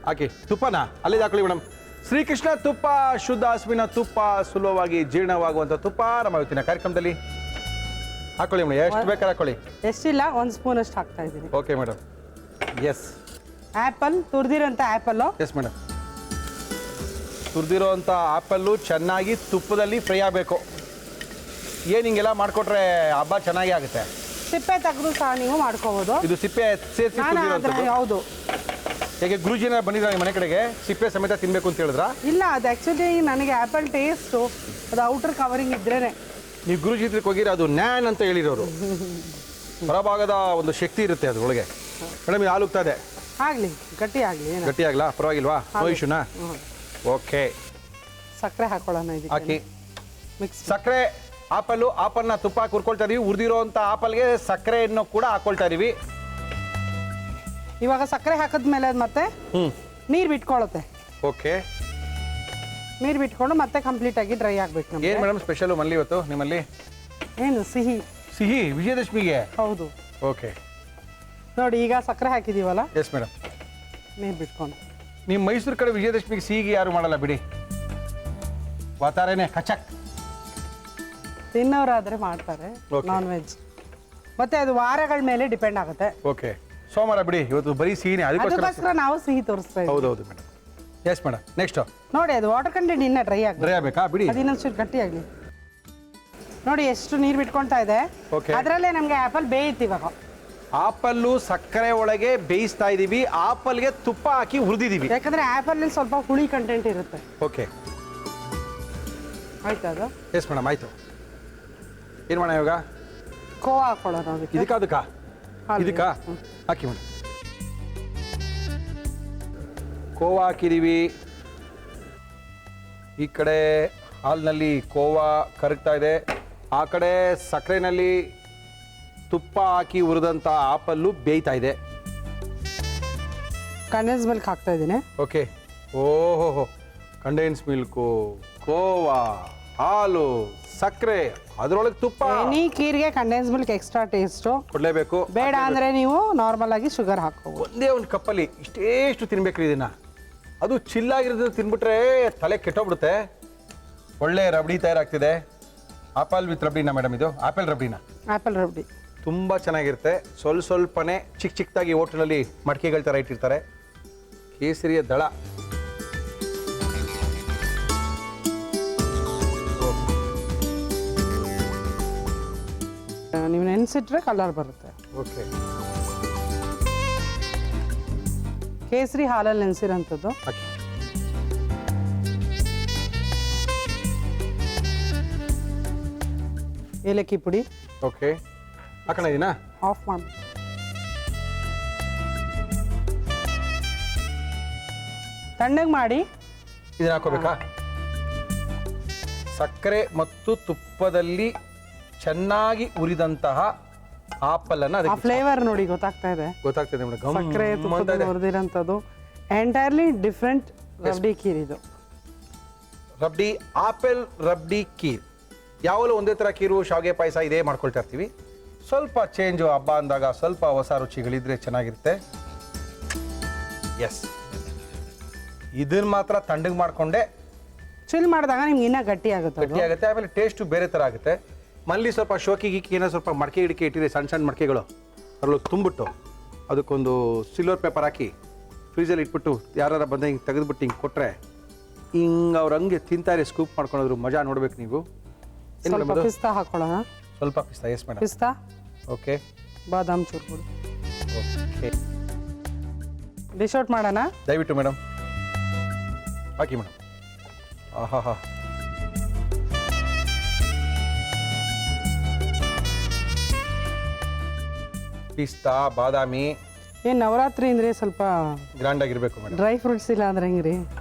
ಹಾಕಿ. ತುಪ್ಪನ ಅಲ್ಲಿದೆ ಹಾಕೊಳ್ಳಿ ಮೇಡಮ್. ಶ್ರೀಕೃಷ್ಣ ತುಪ್ಪ, ಶುದ್ಧ ಹಸುವಿನ ತುಪ್ಪ, ಸುಲಭವಾಗಿ ಜೀರ್ಣವಾಗುವಂಥ ತುಪ್ಪ ನಮ್ಮ ಇವತ್ತಿನ ಕಾರ್ಯಕ್ರಮದಲ್ಲಿ ಹಾಕೊಳ್ಳಿ ಮೇಡಮ್. ಎಷ್ಟು ಬೇಕಾದ್ರೆ ಹಾಕೊಳ್ಳಿ. ಎಷ್ಟಿಲ್ಲ, 1 ಸ್ಪೂನ್ ಅಷ್ಟು ಹಾಕ್ತಾ ಇದ್ದೀನಿ. Okay madam. ಎಸ್. ಆ್ಯಪಲ್, ತುರಿದಿರೋಂಥ ಆ್ಯಪಲ್ಲು. Yes madam. ತುರಿದಿರೋಂಥ ಆ್ಯಪಲ್ಲು ಚೆನ್ನಾಗಿ ತುಪ್ಪದಲ್ಲಿ ಫ್ರೈ ಆಗಬೇಕು. ಏನು ಹಿಂಗೆಲ್ಲ ಮಾಡಿಕೊಟ್ರೆ ಹಬ್ಬ ಚೆನ್ನಾಗಿ ಆಗುತ್ತೆ. ಸಿಪ್ಪೆ ತೆಗೆದು ಸಹ ನೀವು ಮಾಡ್ಕೋಬೋದು. ಇದು ಸಿಪ್ಪೆ ಸೇರಿಸಿ ತುರಿದಿರೋಂಥದ್ದು. ಹೌದು. ಹೇಗೆ ಗುರುಜಿನ ಬಂದಿದ್ರ ನಿಮ್ಮ ಮನೆ ಕಡೆಗೆ ಸಿಪ್ಪೆ ಸಮೇತ ತಿನ್ಬೇಕು ಅಂತ ಹೇಳಿದ್ರ? ಇಲ್ಲ, ಅದು ಆ್ಯಕ್ಚುಲಿ ನನಗೆ ಆ್ಯಪಲ್ ಟೇಸ್ಟು ಅದು ಔಟರ್ ಕವರಿಂಗ್ ಇದ್ರೇನೆ. ನೀವು ಗುರುಜಿ ಇದ್ರಿಗೆ ಹೋಗಿರ ಅದು ನ್ಯಾನ್ ಅಂತ ಹೇಳಿರೋರು. ಹೊರಭಾಗದ ಒಂದು ಶಕ್ತಿ ಇರುತ್ತೆ ಅದು ಒಳಗೆ. ಮೇಡಮ್ ಇದು ಹಾಲು ಉಗ್ತಾ ಇದೆ. ಆಗಲಿ, ಗಟ್ಟಿ ಆಗಲಿ. ಗಟ್ಟಿ ಆಗ್ಲಾ? ಪರವಾಗಿಲ್ವಾ? ನೋ ಇಶ್ಯೂನಾ? ಓಕೆ. ಸಕ್ಕರೆ ಹಾಕೊಳ್ಳೋಣ ಇದಕ್ಕೆ. ಹಾಕಿ. ಮಿಕ್ಸ್. ಸಕ್ಕರೆ, ಆಪಲ್ನ ತುಪ್ಪ ಹಾಕಿ ಹುರ್ಕೊಳ್ತಾ ಇದೀವಿ. ಹುರಿದಿರೋಂಥ ಆಪಲ್ಗೆ ಸಕ್ಕರೆಯನ್ನು ಕೂಡ ಹಾಕೊಳ್ತಾ ಇದೀವಿ. ಇವಾಗ ಸಕ್ಕರೆ ಹಾಕಿದ್ಮೇಲೆ ಅದು ಮತ್ತೆ ನೀರು ಬಿಟ್ಕೊಳ್ಳುತ್ತೆ. ಓಕೆ. ನೀರು ಬಿಟ್ಕೊಂಡು ಮತ್ತೆ ಕಂಪ್ಲೀಟ್ ಆಗಿ ಡ್ರೈ ಆಗ್ಬೇಕು ನಮಗೆ. ಏನು ಮೇಡಮ್ ಸ್ಪೆಷಲು ಮಲ್ಲಿ ಇವತ್ತು ನಿಮ್ಮಲ್ಲಿ? ಏನು ಸಿಹಿ? ಸಿಹಿ ವಿಜಯದಶಮಿಗೆ? ಹೌದು. ಓಕೆ. ನೋಡಿ, ಈಗ ಸಕ್ಕರೆ ಹಾಕಿದೀವಲ್ಲ. Yes madam. ನೀರು ಬಿಟ್ಕೊಂಡು. ನಿಮ್ಮ ಮೈಸೂರು ಕಡೆ ವಿಜಯದಶಮಿಗೆ ಸಿಹಿಗೆ ಯಾರು ಮಾಡಲ್ಲ ಬಿಡಿ. ವಾತಾರೇನೆ ಕಚಕ್. ತಿನ್ನೋರಾದ್ರೆ ಮಾಡ್ತಾರೆ Okay. ನಾನ್ ವೆಜ್ ಮತ್ತೆ ಅದು ವಾರಗಳ ಮೇಲೆ ಡಿಪೆಂಡ್ ಆಗುತ್ತೆ ಓಕೆ ಸೋಮವಾರ ಬಿಡಿ ಇವತ್ತು ಬರೀ ಸಿಹಿನೇ ಅದಕ್ಕೋಸ್ಕರ ಅದಕ್ಕೋಸ್ಕರ ನಾವು ಸಿಹಿ ತೋರಿಸ್ತಾ ಇದ್ದೀವಿ ಹೌದೌದು ಮೇಡಮ್ ಎಸ್ ಮೇಡಮ್ ನೆಕ್ಸ್ಟ್ ನೋಡಿ ಅದು ವಾಟರ್ ಕಂಟೆಂಟ್ ಇನ್ನ ಡ್ರೈ ಆಗುತ್ತೆ ಡ್ರೈ ಆಗಬೇಕಾ ಬಿಡಿ ಅದು ಇನ್ನೊಂಚೂರು ಗಟ್ಟಿಯಾಗಲಿ ನೋಡಿ ಎಷ್ಟು ನೀರು ಬಿಟ್ಕೊಳ್ತಾ ಇದೆ Okay. ಅದರಲ್ಲೇ ನಮಗೆ ಆ್ಯಪಲ್ ಬೇಯುತ್ತೆ ಇವಾಗ ಆಪಲ್ಲು ಸಕ್ಕರೆ ಒಳಗೆ ಬೇಯಿಸ್ತಾ ಇದೀವಿ ಆಪಲ್ಗೆ ತುಪ್ಪ ಹಾಕಿ ಹುರಿದಿದ್ದೀವಿ ಯಾಕಂದ್ರೆ ಆ್ಯಪಲ್ ಸ್ವಲ್ಪ ಹುಳಿ ಕಂಟೆಂಟ್ ಇರುತ್ತೆ ಓಕೆ ಆಯ್ತು ಅದು ಎಸ್ ಮೇಡಮ್ ಆಯ್ತು ಏನು ಮಾಡೋಣ ಇವಾಗ ಕೋವಾ ಹಾಕೊಳ್ಳೋಣ ಅದಕ್ಕೆ ಇದಕ್ಕ ಹಾಲು. ಇದಕ್ಕ ಹಾಕಿ ಮೇಡಮ್ ಕೋವಾ ಹಾಕಿದೀವಿ ಈ ಕಡೆ ಹಾಲಿನಲ್ಲಿ ಕೋವಾ ಕರಗ್ತಾ ಇದೆ ಆ ಕಡೆ ಸಕ್ಕರೆನಲ್ಲಿ ತುಪ್ಪ ಹಾಕಿ ಹುರಿದಂಥ ಆಪಲ್ಲು ಬೇಯ್ತಾ ಇದೆ ಕಂಡೆನ್ಸ್ ಮಿಲ್ಕ್ ಹಾಕ್ತಾ ಇದ್ದೀನಿ ಓಕೆ ಓಹೋ ಕಂಡೆನ್ಸ್ ಮಿಲ್ಕು ಕೋವಾ ಹಾಲು ಸಕ್ಕರೆ ಅದರೊಳಗೆ ತುಪ್ಪ ಎನಿ ಖೀರ್ಗೆ ಕಂಡೆನ್ಸ್ ಮಿಲ್ಕ್ ಎಕ್ಸ್ಟ್ರಾ ಟೇಸ್ಟು ಕೊಡಲೇಬೇಕು ಬೇಡ ಅಂದ್ರೆ ನೀವು ನಾರ್ಮಲ್ ಆಗಿ ಶುಗರ್ ಹಾಕೋಬಹುದು ಒಂದೇ ಒಂದು ಕಪ್ಪಲ್ಲಿ ಇಷ್ಟೇಷ್ಟು ತಿನ್ಬೇಕ್ರಿ ಇದನ್ನ ಅದು ಚಿಲ್ಲಾಗಿರೋದು ತಿನ್ಬಿಟ್ರೆ ತಲೆ ಕೆಟ್ಟೋಗ್ಬಿಡುತ್ತೆ ಒಳ್ಳೆ ರಬಡಿ ತಯಾರಾಗ್ತಿದೆ ಆಪಲ್ ವಿತ್ ರಬಡಿನ ಮೇಡಮ್ ಇದು ಆಪಲ್ ರಬಡಿನ ಆ್ಯಪಲ್ ರಬ್ಡಿ ತುಂಬ ಚೆನ್ನಾಗಿರುತ್ತೆ ಸ್ವಲ್ಪನೇ ಚಿಕ್ಕ ಚಿಕ್ಕದಾಗಿ ಹೋಟ್ಲಲ್ಲಿ ಮಡಿಕೆಗಳ ಥರ ಇಟ್ಟಿರ್ತಾರೆ ಕೇಸರಿಯ ದಳ ನೀವು ನೆನೆಸಿಟ್ರೆ ಕಲರ್ ಬರುತ್ತೆ ಓಕೆ ಕೇಸರಿ ಹಾಲಲ್ಲಿ ನೆನೆಸಿರೋಂಥದ್ದು ಹಾಕಿ ಏಲಕ್ಕಿ ಪುಡಿ ಓಕೆ ಹಾಕೋಣ ಇದೀನಾ ಆಫ್ ಮಾಡಿ ತಣ್ಣಗೆ ಮಾಡಿ ಇದನ್ನ ಹಾಕೋಬೇಕಾ ಸಕ್ಕರೆ ಮತ್ತು ತುಪ್ಪದಲ್ಲಿ ಚೆನ್ನಾಗಿ ಉರಿದಂತಹ ಆಪಲ್ ಅನ್ನ ಆ ಅದಕ್ಕೆ ಫ್ಲೇವರ್ ನೋಡಿ ಗೊತ್ತಾಗ್ತಾ ಇದೆ ಗೊತ್ತಾಗ್ತದೆ ಮೇಡಮ್ ಸಕ್ಕರೆ ತುಪ್ಪದಲ್ಲಿ ಹುರಿದಿರೋಂಥದ್ದು ಎಂಟೈರ್ಲಿ ಡಿಫ್ರೆಂಟ್ ರಬ್ಡಿ ಖೀರ್ ಇದು ರಬ್ಡಿ ಆಪಲ್ ರಬ್ಡಿ ಕೀರ್ ಯಾವಾಗಲೂ ಒಂದೇ ಥರ ಕೀರು ಶಾವಿಗೆ ಪಾಯಸ ಇದೇ ಮಾಡ್ಕೊಳ್ತಾ ಇರ್ತೀವಿ ಸ್ವಲ್ಪ ಚೇಂಜು ಹಬ್ಬ ಅಂದಾಗ ಸ್ವಲ್ಪ ಹೊಸ ರುಚಿಗಳಿದ್ರೆ ಚೆನ್ನಾಗಿರುತ್ತೆ ಎಸ್ ಇದನ್ನ ಮಾತ್ರ ತಣ್ಣಗೆ ಮಾಡಿಕೊಂಡೆ ಚಿಲ್ ಮಾಡಿದಾಗ ನಿಮ್ಗೆ ಇನ್ನೂ ಗಟ್ಟಿ ಆಗುತ್ತೆ ಅದು. ಗಟ್ಟಿ ಆಗುತ್ತೆ ಆಮೇಲೆ ಟೇಸ್ಟು ಬೇರೆ ಥರ ಆಗುತ್ತೆ ಮಲ್ಲಿ ಸ್ವಲ್ಪ ಶೋಕಿ ಗೀಕಿ ಏನೋ ಸ್ವಲ್ಪ ಮಡಕೆ ಗಿಡಕೆ ಇಟ್ಟಿದೆ ಸಣ್ಣ ಸಣ್ಣ ಮಡಕೆಗಳು ಅದ್ರಲ್ಲಿ ತುಂಬಿಟ್ಟು ಅದಕ್ಕೊಂದು ಸಿಲ್ವರ್ ಪೇಪರ್ ಹಾಕಿ ಫ್ರೀಜಲ್ಲಿ ಇಟ್ಬಿಟ್ಟು ಯಾರು ಬಂದ ಹಿಂಗೆ ತೆಗೆದುಬಿಟ್ಟು ಹಿಂಗೆ ಕೊಟ್ಟರೆ ಹಿಂಗೆ ಅವ್ರು ಹಂಗೆ ತಿಂತಾರೆ ಸ್ಕೂಪ್ ಮಾಡ್ಕೊಂಡ್ರು ಮಜಾ ನೋಡ್ಬೇಕು ನೀವು ಏನು ಸ್ವಲ್ಪ ಮೇಡಮ್ ಅದು ಪಿಸ್ತಾ ಹಾಕೊಳ್ಳೋಣ ಸ್ವಲ್ಪ ಪಿಸ್ತಾ ಎಸ್ ಮೇಡಮ್ ಪಿಸ್ತಾ ಓಕೆ ಬಾದಾಮ್ ಚೂರ್ಗಳು ಓಕೆ ಡಿಶ್ ಔಟ್ ಮಾಡೋಣ ದಯವಿಟ್ಟು ಮೇಡಮ್ ಹಾಕಿ ಮೇಡಮ್ ಆಹಾ ಹಾ ಪಿಸ್ತಾ ಬಾದಾಮಿ ಏನು ನವರಾತ್ರಿ ಅಂದ್ರೆ ಸ್ವಲ್ಪ ಗ್ರ್ಯಾಂಡ್ ಆಗಿರಬೇಕು ಮೇಡಮ್ ಡ್ರೈ ಫ್ರೂಟ್ಸ್ ಇಲ್ಲ ಅಂದ್ರೆ ಹೆಂಗ್ರಿ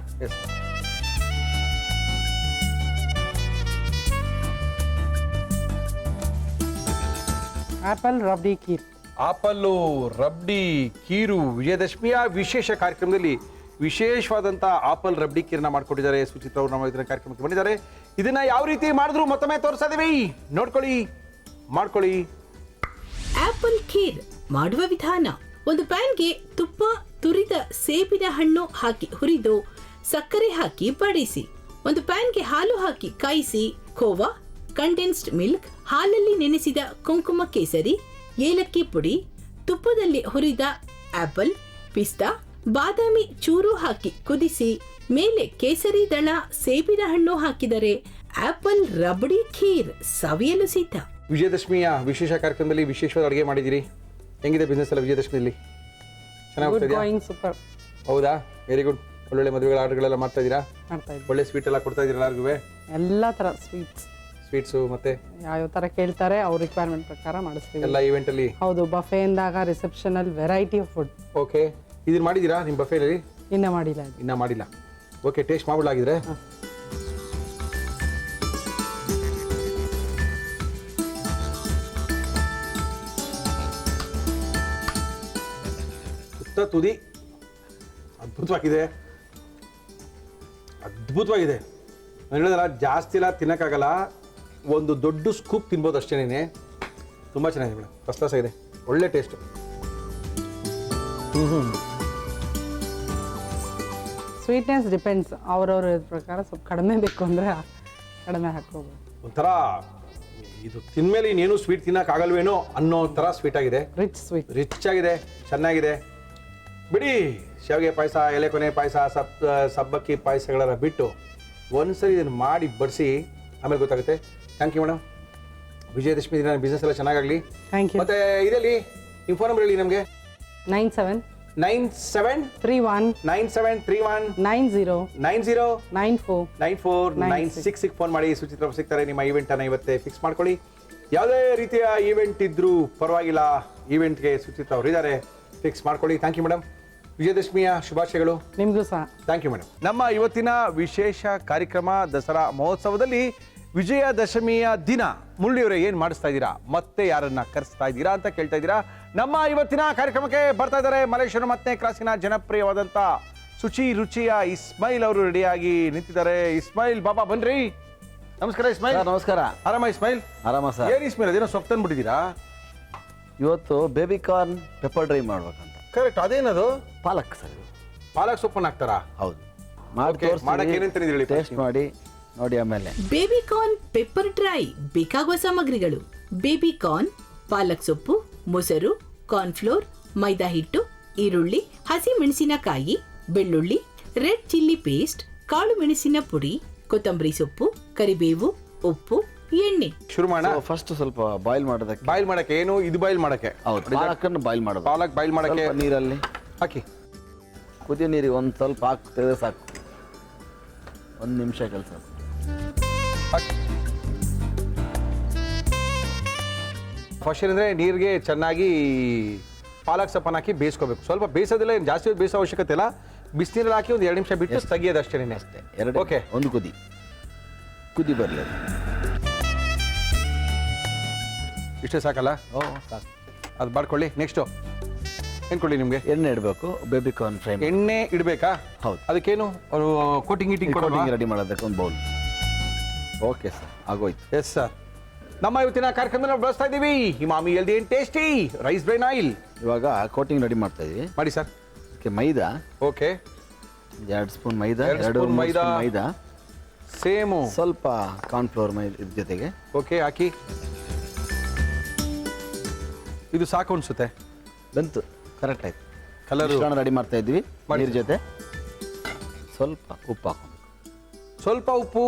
yes apple rabri kheer apple rabri kheer ವಿಜಯದಶಮಿಯ ವಿಶೇಷ ಕಾರ್ಯಕ್ರಮದಲ್ಲಿ ವಿಶೇಷವಾದಂಥ ಆಪಲ್ ರಬ್ಡಿ ಕೀರನ್ನ ಮಾಡ್ಕೊಟ್ಟಿದ್ದಾರೆ ಸುಚಿತ್ರ ಅವರು ನಮ್ಮ ಇದನ್ನ ಕಾರ್ಯಕ್ರಮಕ್ಕೆ ಬಂದಿದ್ದಾರೆ ಇದನ್ನ ಯಾವ ರೀತಿ ಮಾಡಿದ್ರು ಮತ್ತೊಮ್ಮೆ ತೋರಿಸ್ತಾ ಇದೀವಿ ನೋಡ್ಕೊಳ್ಳಿ ಮಾಡ್ಕೊಳ್ಳಿ ಆಪಲ್ ಖೀರ್ ಮಾಡುವ ವಿಧಾನ ಒಂದು ಪ್ಯಾನ್ಗೆ ತುಪ್ಪ ತುರಿದ ಸೇಬಿನ ಹಣ್ಣು ಹಾಕಿ ಹುರಿದು ಸಕ್ಕರೆ ಹಾಕಿ ಬಡಿಸಿ ಒಂದು ಪ್ಯಾನ್ಗೆ ಹಾಲು ಹಾಕಿ ಕಾಯಿಸಿ ಖೋವಾ ಕಂಡೆನ್ಸ್ಡ್ ಮಿಲ್ಕ್ ಹಾಲಲ್ಲಿ ನೆನೆಸಿದ ಕುಂಕುಮ ಕೇಸರಿ ಏಲಕ್ಕಿ ಪುಡಿ ತುಪ್ಪದಲ್ಲಿ ಹುರಿದ ಆಪಲ್ ಪಿಸ್ತಾ ಬಾದಾಮಿ ಚೂರು ಹಾಕಿ ಕುದಿಸಿ ಮೇಲೆ ಕೇಸರಿ ದಳ ಸೇಬಿನ ಹಣ್ಣು ಹಾಕಿದರೆ ಆಪಲ್ ರಬಡಿ ಖೀರ್ ಸವಿಯಲು ಸಿದ್ಧ. ವಿಜಯದಶಮಿಯ ವಿಶೇಷ ಕಾರ್ಯಕ್ರಮದಲ್ಲಿ ವಿಶೇಷವಾದ ಅಡುಗೆ ಮಾಡಿದ್ದೀರಿ ಹೆಂಗಿದೆ ಬಿಸ್ನೆಸ್ ಎಲ್ಲ ವಿಜಯದಶಮಿಯಲ್ಲಿ ಚೆನ್ನಾಗಿ ಗುಡ್ ಹೋಗ್ತಾ ಇದೆಯಾ ಗೋಯಿಂಗ್ ಸೂಪರ್ ಹೌದಾ ವೆರಿ ಗುಡ್ ಒಳ್ಳೊಳ್ಳೆ ಮದುವೆಗಳ ಆರ್ಡರ್ಗಳೆಲ್ಲ ಮಾಡ್ತಾ ಇದ್ದೀರಾ ಮಾಡ್ತಾ ಇದ್ದೀವಿ ಒಳ್ಳೆ ಸ್ವೀಟ್ ಎಲ್ಲ ಕೊಡ್ತಾ ಇದ್ದೀರಾ ಎಲ್ಲರಿಗೂ ಎಲ್ಲ ಥರ ಸ್ವೀಟ್ಸ್ ಸ್ವೀಟ್ಸು ಮತ್ತೆ ಯಾವ್ಯಾವ ಥರ ಕೇಳ್ತಾರೆ ಅವ್ರ ರಿಕ್ವೈರ್ಮೆಂಟ್ ಪ್ರಕಾರ ಮಾಡಿಸ್ತೀವಿ ಎಲ್ಲ ಈವೆಂಟಲ್ಲಿ ಹೌದು ಬಫೆಯಿಂದಾಗ ರಿಸೆಪ್ಷನಲ್ಲಿ ವೆರೈಟಿ ಆಫ್ ಫುಡ್ ಓಕೆ ಇದನ್ನ ಮಾಡಿದ್ದೀರಾ ನಿಮ್ಮ ಬಫೇಲಿ ಇನ್ನೂ ಮಾಡಿಲ್ಲ ಇದು ಇನ್ನೂ ಮಾಡಿಲ್ಲ ಓಕೆ ಟೇಸ್ಟ್ ಮಾಡ್ಬಿಡಲಾಗಿದ್ರೆ ಸುತ್ತ ತುದಿ ಅದ್ಭುತವಾಗಿದೆ ಅದ್ಭುತವಾಗಿದೆ ನಾನು ಹೇಳಿದ್ರೆ ಜಾಸ್ತಿ ಎಲ್ಲ ತಿನ್ನೋಕ್ಕಾಗಲ್ಲ ಒಂದು ದೊಡ್ಡ ಸ್ಕೂಪ್ ತಿನ್ಬೋದು ಅಷ್ಟೇನೆ ತುಂಬ ಚೆನ್ನಾಗಿದೆ ಮೇಡಮ್ ಫಸ್ಟ್ ಕ್ಲಾಸ್ ಆಗಿದೆ ಒಳ್ಳೆ ಟೇಸ್ಟು ಸ್ವೀಟ್ನೆಸ್ ಡಿಪೆಂಡ್ಸ್ ಅವ್ರವ್ರ ಪ್ರಕಾರ ಸ್ವಲ್ಪ ಕಡಿಮೆ ಬೇಕು ಅಂದರೆ ಕಡಿಮೆ ಹಾಕ್ಕೋಬೋದು ಒಂಥರ ಇದು ತಿನ್ಮೇಲೆ ಇನ್ನೇನು ಸ್ವೀಟ್ ತಿನ್ನಕ್ಕಾಗಲ್ವೇನೋ ಅನ್ನೋ ಥರ ಸ್ವೀಟ್ ಆಗಿದೆ, ರಿಚ್ ಸ್ವೀಟ್. ರಿಚ್ ಆಗಿದೆ, ಚೆನ್ನಾಗಿದೆ. ಬಿಡಿ, ಶಾವಿಗೆ ಪಾಯಸ, ಎಲೆಕೊನೆ ಪಾಯಸ, ಸಬ್ಬಕ್ಕಿ ಪಾಯಸಗಳೆಲ್ಲ ಬಿಟ್ಟು ಒಂದ್ಸರಿ ಇದನ್ನು ಮಾಡಿ ಬಡಿಸಿ, ಆಮೇಲೆ ಗೊತ್ತಾಗುತ್ತೆ. Thank you madam. ವಿಜಯದಶಮಿ ದಿನ ಬಿಸ್ನೆಸ್ ಎಲ್ಲ ಚೆನ್ನಾಗಾಗಲಿ. Thank you. ಮತ್ತೆ ಇದರಲ್ಲಿ ನಿಮ್ಮ ಫೋನ್ ನಂಬರ್ ಹೇಳಿ ನಮಗೆ. 9731 9731909496 ಫೋನ್ ಮಾಡಿ ಸುಚಿತ್ರ ಸಿಗ್ತಾರೆ. ನಿಮ್ಮ ಈವೆಂಟನ್ನು ಇವತ್ತೇ ಫಿಕ್ಸ್ ಮಾಡ್ಕೊಳ್ಳಿ. ಯಾವುದೇ ರೀತಿಯ ಈವೆಂಟ್ ಇದ್ರೂ ಪರವಾಗಿಲ್ಲ, ಈವೆಂಟ್ಗೆ ಸುಚಿತ್ರ ಅವರು ಇದ್ದಾರೆ, ಫಿಕ್ಸ್ ಮಾಡ್ಕೊಳ್ಳಿ. Thank you madam. ವಿಜಯದಶಮಿಯ ಶುಭಾಶಯಗಳು ನಿಮಗೂ ಸಹ. Thank you madam. ನಮ್ಮ ಇವತ್ತಿನ ವಿಶೇಷ ಕಾರ್ಯಕ್ರಮ ದಸರಾ ಮಹೋತ್ಸವದಲ್ಲಿ ವಿಜಯದಶಮಿಯ ದಿನ ಮುರಳಿಯವರೇ ಏನು ಮಾಡಿಸ್ತಾ ಇದ್ದೀರಾ, ಮತ್ತೆ ಯಾರನ್ನ ಕರೆಸ್ತಾ ಇದ್ದೀರಾ ಅಂತ ಕೇಳ್ತಾ ಇದ್ದೀರಾ. ನಮ್ಮ ಇವತ್ತಿನ ಕಾರ್ಯಕ್ರಮಕ್ಕೆ ಬರ್ತಾ ಇದ್ದಾರೆ ಮಲೇಶ್ವರ ಮತ್ತೆ ಕ್ರಾಸಿನ ಜನಪ್ರಿಯವಾದಂಥ ಶುಚಿ ರುಚಿಯ ಇಸ್ಮಾಯಿಲ್ ಅವರು ರೆಡಿಯಾಗಿ ನಿಂತಿದ್ದಾರೆ. ಇಸ್ಮಾಯಿಲ್ ಬಾಬಾ ಬನ್ರಿ. ನಮಸ್ಕಾರ ಇಸ್ಮಾಯಿಲ್. ನಮಸ್ಕಾರ. ಆರಾಮ ಇಸ್ಮಾಯಿಲ್? ಆರಾಮ ಸರ್. ಏನು ಇಸ್ಮಾಯಿಲ್ ಅದೇನೋ ಸೊಪ್ಪು ತಂದ್ಬಿಟ್ಟಿದ್ದೀರಾ? ಇವತ್ತು ಬೇಬಿ ಕಾರ್ನ್ ಪೆಪ್ಪರ್ ಡ್ರೈ ಮಾಡ್ಬೇಕಂತ. ಕರೆಕ್ಟ್, ಅದೇನದು? ಪಾಲಕ್ ಸರ್ ಇದು. ಪಾಲಕ್ ಸೊಪ್ಪನ್ನು ಹಾಕ್ತಾರಾ? ಹೌದು. Okay, ಮಾಡಕ್ಕೆ ಏನೇನ್ ತಂದಿದ್ದೀರಿ ಹೇಳಿ ಟೇಸ್ಟ್ ಮಾಡಿ ನೋಡಿ ಆಮೇಲೆ. ಬೇಬಿಕಾರ್ನ್ ಪೆಪ್ಪರ್ ಡ್ರೈ ಬೇಕಾಗುವ ಸಾಮಗ್ರಿಗಳು: ಬೇಬಿಕಾರ್ನ್, ಪಾಲಕ್ ಸೊಪ್ಪು, ಮೊಸರು, ಕಾರ್ನ್ಫ್ಲೋರ್, ಮೈದಾ ಹಿಟ್ಟು, ಈರುಳ್ಳಿ, ಹಸಿ ಮೆಣಸಿನಕಾಯಿ, ಬೆಳ್ಳುಳ್ಳಿ, ರೆಡ್ ಚಿಲ್ಲಿ ಪೇಸ್ಟ್, ಕಾಳು ಮೆಣಸಿನ ಪುಡಿ, ಕೊತ್ತಂಬರಿ ಸೊಪ್ಪು, ಕರಿಬೇವು, ಉಪ್ಪು, ಎಣ್ಣೆ. ಶುರು ಮಾಡೋಣ. ಫಸ್ಟ್ ಸ್ವಲ್ಪ ಬಾಯ್ಲ್ ಮಾಡೋದಕ್ಕೆ. ಬಾಯ್ಲ್ ಮಾಡಕ್ಕೆ ಏನು ಇದು? ಬಾಯ್ಲ್ ಮಾಡಕ್ಕೆ. ಹೌದು, ಪಾಲಕನ್ನು ಬಾಯ್ಲ್ ಮಾಡೋದು. ಪಾಲಕ್ ಬಾಯ್ಲ್ ಮಾಡಕ್ಕೆ ಸ್ವಲ್ಪ ನೀರಲ್ಲಿ ಹಾಕಿ, ಕುದಿಯೋ ನೀರಿಗೆ ಒಂದು ಸ್ವಲ್ಪ ಹಾಕ್ತಿದ್ರೆ ಸಾಕು. 1 ನಿಮಿಷ ಕೆಲಸ. ಫಸ್ಟ್ ಏನಂದ್ರೆ ನೀರಿಗೆ ಚೆನ್ನಾಗಿ ಪಾಲಕ್ ಸೊಪ್ಪನ್ನು ಹಾಕಿ ಬೇಯಿಸ್ಕೋಬೇಕು. ಸ್ವಲ್ಪ ಬೇಯಿಸೋದಿಲ್ಲ, ಏನು ಜಾಸ್ತಿ ಬೇಯಿಸೋ ಅವಶ್ಯಕತೆ ಇಲ್ಲ. ಬಿಸಿನೀರಲ್ಲಿ ಹಾಕಿ ಒಂದು 2 ನಿಮಿಷ ಬಿಟ್ಟು ತೆಗಿಯೋದು ಅಷ್ಟೇ. ಅಷ್ಟೇ. ಎರಡು. ಓಕೆ. ಒಂದು ಕುದಿ ಬರಲಿ. ಇಷ್ಟೇ ಸಾಕಲ್ಲ? ಓ ಸಾಕು. ಅದು ಮಾಡ್ಕೊಳ್ಳಿ. ನೆಕ್ಸ್ಟು ಏನು ಕೊಡಿ ನಿಮಗೆ? ಎಣ್ಣೆ ಇಡಬೇಕು. Baby corn fry. ಎಣ್ಣೆ ಇಡಬೇಕಾ? ಹೌದು. ಅದಕ್ಕೇನು ಅವರು ಕೋಟಿಂಗ್ ಕೋಟಿಂಗ್ ರೆಡಿ ಮಾಡೋದಕ್ಕೆ ಒಂದು ಬೌಲ್. ಓಕೆ ಸರ್, ಆಗೋಯ್ತು. Yes sir. ನಮ್ಮ ಇವತ್ತಿನ ಕಾರ್ಯಕ್ರಮದಲ್ಲಿ ನಾವು ಬಳಸ್ತಾ ಇದ್ದೀವಿ Emami healthy and tasty rice bran oil. ಇವಾಗ ಕೋಟಿಂಗ್ ರೆಡಿ ಮಾಡ್ತಾ ಇದೀವಿ. ಮಾಡಿ sir. Okay, maida. Okay, 2 spoon maida, 2 2 spoon maida. Maida, same. ಸ್ವಲ್ಪ ಕಾರ್ನ್ಫ್ಲೋರ್ ಇದ್ರ ಜೊತೆಗೆ. ಓಕೆ, ಹಾಕಿ. ಇದು ಸಾಕು ಅನ್ಸುತ್ತೆ. ಬಂತು, ಕರೆಕ್ಟ್ ಆಯ್ತು. ಕಲರ್ ರೆಡಿ ಮಾಡ್ತಾ ಇದ್ವಿ. ಮಾಡಿ. ನೀರ್ ಜೊತೆ ಸ್ವಲ್ಪ ಉಪ್ಪು ಹಾಕೋಬೇಕು. ಸ್ವಲ್ಪ ಉಪ್ಪು,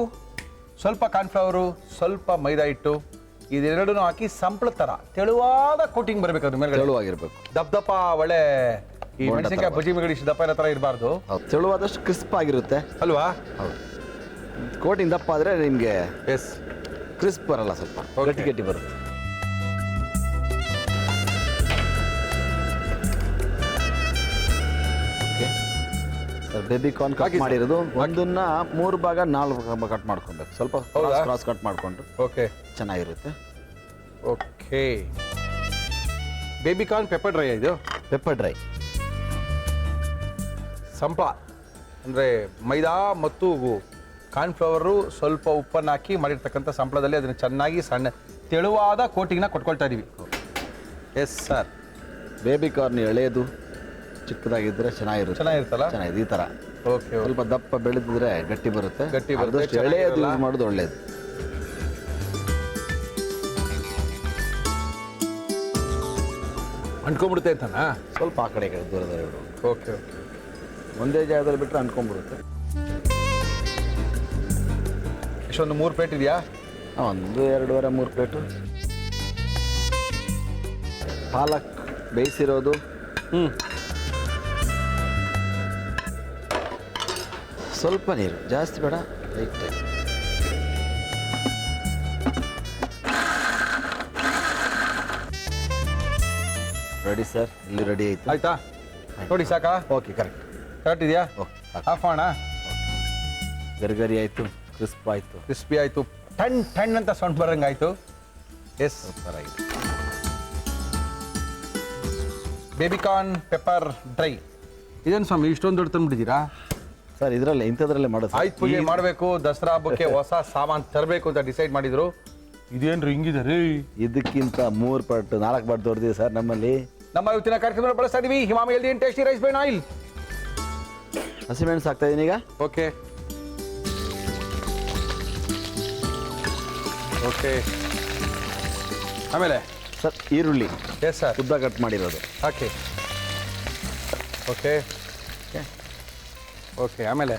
ಸ್ವಲ್ಪ ಕಾರ್ನ್ಫ್ಲವರು, ಸ್ವಲ್ಪ ಮೈದಾ ಹಿಟ್ಟು, ಇದೆರಡೂ ಹಾಕಿ ಸಂಪಳ ಥರ ತೆಳುವಾದ ಕೋಟಿಂಗ್ ಬರಬೇಕು. ಅದ್ರ ಮೇಲೆ ತೆಳುವಾಗಿರ್ಬೇಕು. ದಪ್ಪ ಒಳ್ಳೆ ಈ ಬೋಂಡ ಮೆಣಸಿನಕಾಯಿ ಥರ ಬಜ್ಜಿ ಮಿಗಡಿ ದಪ್ಪ ಎಲ್ಲ ಥರ ಇರಬಾರ್ದು ಹೌದು, ತೆಳುವಾದಷ್ಟು ಕ್ರಿಸ್ಪ್ ಆಗಿರುತ್ತೆ. ಅಲ್ವಾ? ಹೌದು. ಕೋಟಿಂಗ್ ದಪ್ಪ ಆದರೆ ನಿಮಗೆ ಎಸ್, ಕ್ರಿಸ್ಪ್ ಬರಲ್ಲ, ಸ್ವಲ್ಪ Okay. ಗಟ್ಟಿ ಗಟ್ಟಿ ಬರುತ್ತೆ. ಸರ್, ಬೇಬಿ ಕಾರ್ನ್ ಕಟ್ ಹಾಕಿ ಸರ್. ಮಾಡಿರೋದು ಒಂದನ್ನ 3 ಭಾಗ 4 ಭಾಗ ಕಟ್ ಮಾಡ್ಕೊಬೇಕು. ಸ್ವಲ್ಪ ಹೌದಾ? ಕ್ರಾಸ್ ಕಟ್ ಮಾಡಿಕೊಂಡು ಓಕೆ ಚೆನ್ನಾಗಿರುತ್ತೆ. Okay. Baby corn pepper dry ಇದು. ಪೆಪ್ಪರ್ ಡ್ರೈ ಸಂಪಳ ಅಂದರೆ ಮೈದಾ ಮತ್ತು ಕಾರ್ನ್ಫ್ಲವರು, ಸ್ವಲ್ಪ ಉಪ್ಪನ್ನು ಹಾಕಿ ಮಾಡಿರ್ತಕ್ಕಂಥ ಸಂಪಳದಲ್ಲಿ ಅದನ್ನು ಚೆನ್ನಾಗಿ ಸಣ್ಣ ತೆಳುವಾದ ಕೋಟಿಂಗ್ನ ಕೊಟ್ಕೊಳ್ತಾ ಇದ್ದೀವಿ. Yes sir. ಬೇಬಿ ಕಾರ್ನ್ ಎಳೆದು ಚಿಕ್ಕದಾಗಿದ್ದರೆ ಚೆನ್ನಾಗಿರುತ್ತೆ. ಚೆನ್ನಾಗಿರುತ್ತಲ್ಲ? ಚೆನ್ನಾಗಿದೆ. ಈ ಥರ ಓಕೆ. ಸ್ವಲ್ಪ ದಪ್ಪ ಬೆಳೆದಿದ್ರೆ ಗಟ್ಟಿ ಬರುತ್ತೆ. ಗಟ್ಟಿ ಬರುತ್ತೆ, ಆದಷ್ಟು ಎಳೆಯದು ಚೆನ್ನಾಗಿರಲ್ಲ. ಯೂಸ್ ಮಾಡೋದು ಒಳ್ಳೇದು. ಅಂಟ್ಕೊಂಡ್ಬಿಡುತ್ತೆ ಅಂತನಾ? ಸ್ವಲ್ಪ ಆ ಕಡೆ ಈ ಕಡೆ ದೂರದಲ್ಲಿ ಇಡು. Okay okay. ಒಂದೇ ಜಾಗದಲ್ಲಿ ಬಿಟ್ಟರೆ ಅಂಟ್ಕೊಂಡ್ಬಿಡುತ್ತೆ. ಇಷ್ಟೊಂದು 3 ಪ್ಲೇಟ್ ಇದೆಯಾ? 1, 2, 3 ಪ್ಲೇಟು ಪಾಲಕ್ ಬೇಯಿಸಿರೋದು. ಸ್ವಲ್ಪ ನೀರು, ಜಾಸ್ತಿ ಬೇಡ, ಲೈಟ್. ರೆಡಿ ಸರ್, ಇಲ್ಲಿ ರೆಡಿ ಆಯ್ತು. ಆಯ್ತಾ? ನೋಡಿ ಸಾಕಾ? ಓಕೆ, ಕರೆಕ್ಟ್ ಕರೆಕ್ಟ್ ಇದೆಯಾ? ಓಕೆ, ಸಾಕು. ಆಫ್ ಮಾಡೋಣ. ಗರಿಗರಿ ಆಯಿತು, ಕ್ರಿಸ್ಪ್ ಆಯಿತು, ಕ್ರಿಸ್ಪಿ ಆಯಿತು, ಟಣ್ ಟಣ್ ಅಂತ ಸೌಂಡ್ ಬರಂಗೆ ಆಯಿತು. ಎಸ್, ಸೂಪರ್ ಆಯಿತು. Baby corn pepper dry. ಇದೇನು ಸ್ವಾಮಿ ಇಷ್ಟೊಂದು ದೊಡ್ಡ ತಂದ್ಬಿಟ್ಟಿದ್ದೀರಾ? ಸರ್, ಇದರಲ್ಲೇ ಇಂಥದ್ರಲ್ಲೇ ಮಾಡೋದು. ಆಯ್ತು, ಪೂಜೆ ಮಾಡಬೇಕು, ದಸರಾ ಹಬ್ಬಕ್ಕೆ ಹೊಸ ಸಾಮಾನು ತರಬೇಕು ಅಂತ ಡಿಸೈಡ್ ಮಾಡಿದ್ರು. ಇದೇನ್ರಿ ಹಿಂಗಿದೆ ರೀ? ಇದಕ್ಕಿಂತ 3 ಪಟ್ಟು 4 ಪಟ್ಟು ದೊಡ್ಡದಿದೆ ಸರ್ ನಮ್ಮಲ್ಲಿ. ನಮ್ಮ ಇವತ್ತಿನ ಕಾರ್ಯಕ್ರಮದಲ್ಲಿ ಬಳಸ್ತಾ ಇದೀವಿ Emami healthy and tasty rice bran oil. ಹಸಿಮೆಣಸು ಹಾಕ್ತಾ ಇದೀನಿ ಈಗ. Okay okay. ಆಮೇಲೆ ಸರ್ ಈರುಳ್ಳಿ ಎಸ್ ಸರ್. ಉದ್ದ ಕಟ್ ಮಾಡಿರೋದು. ಹಾಕಿ. Okay okay. ಆಮೇಲೆ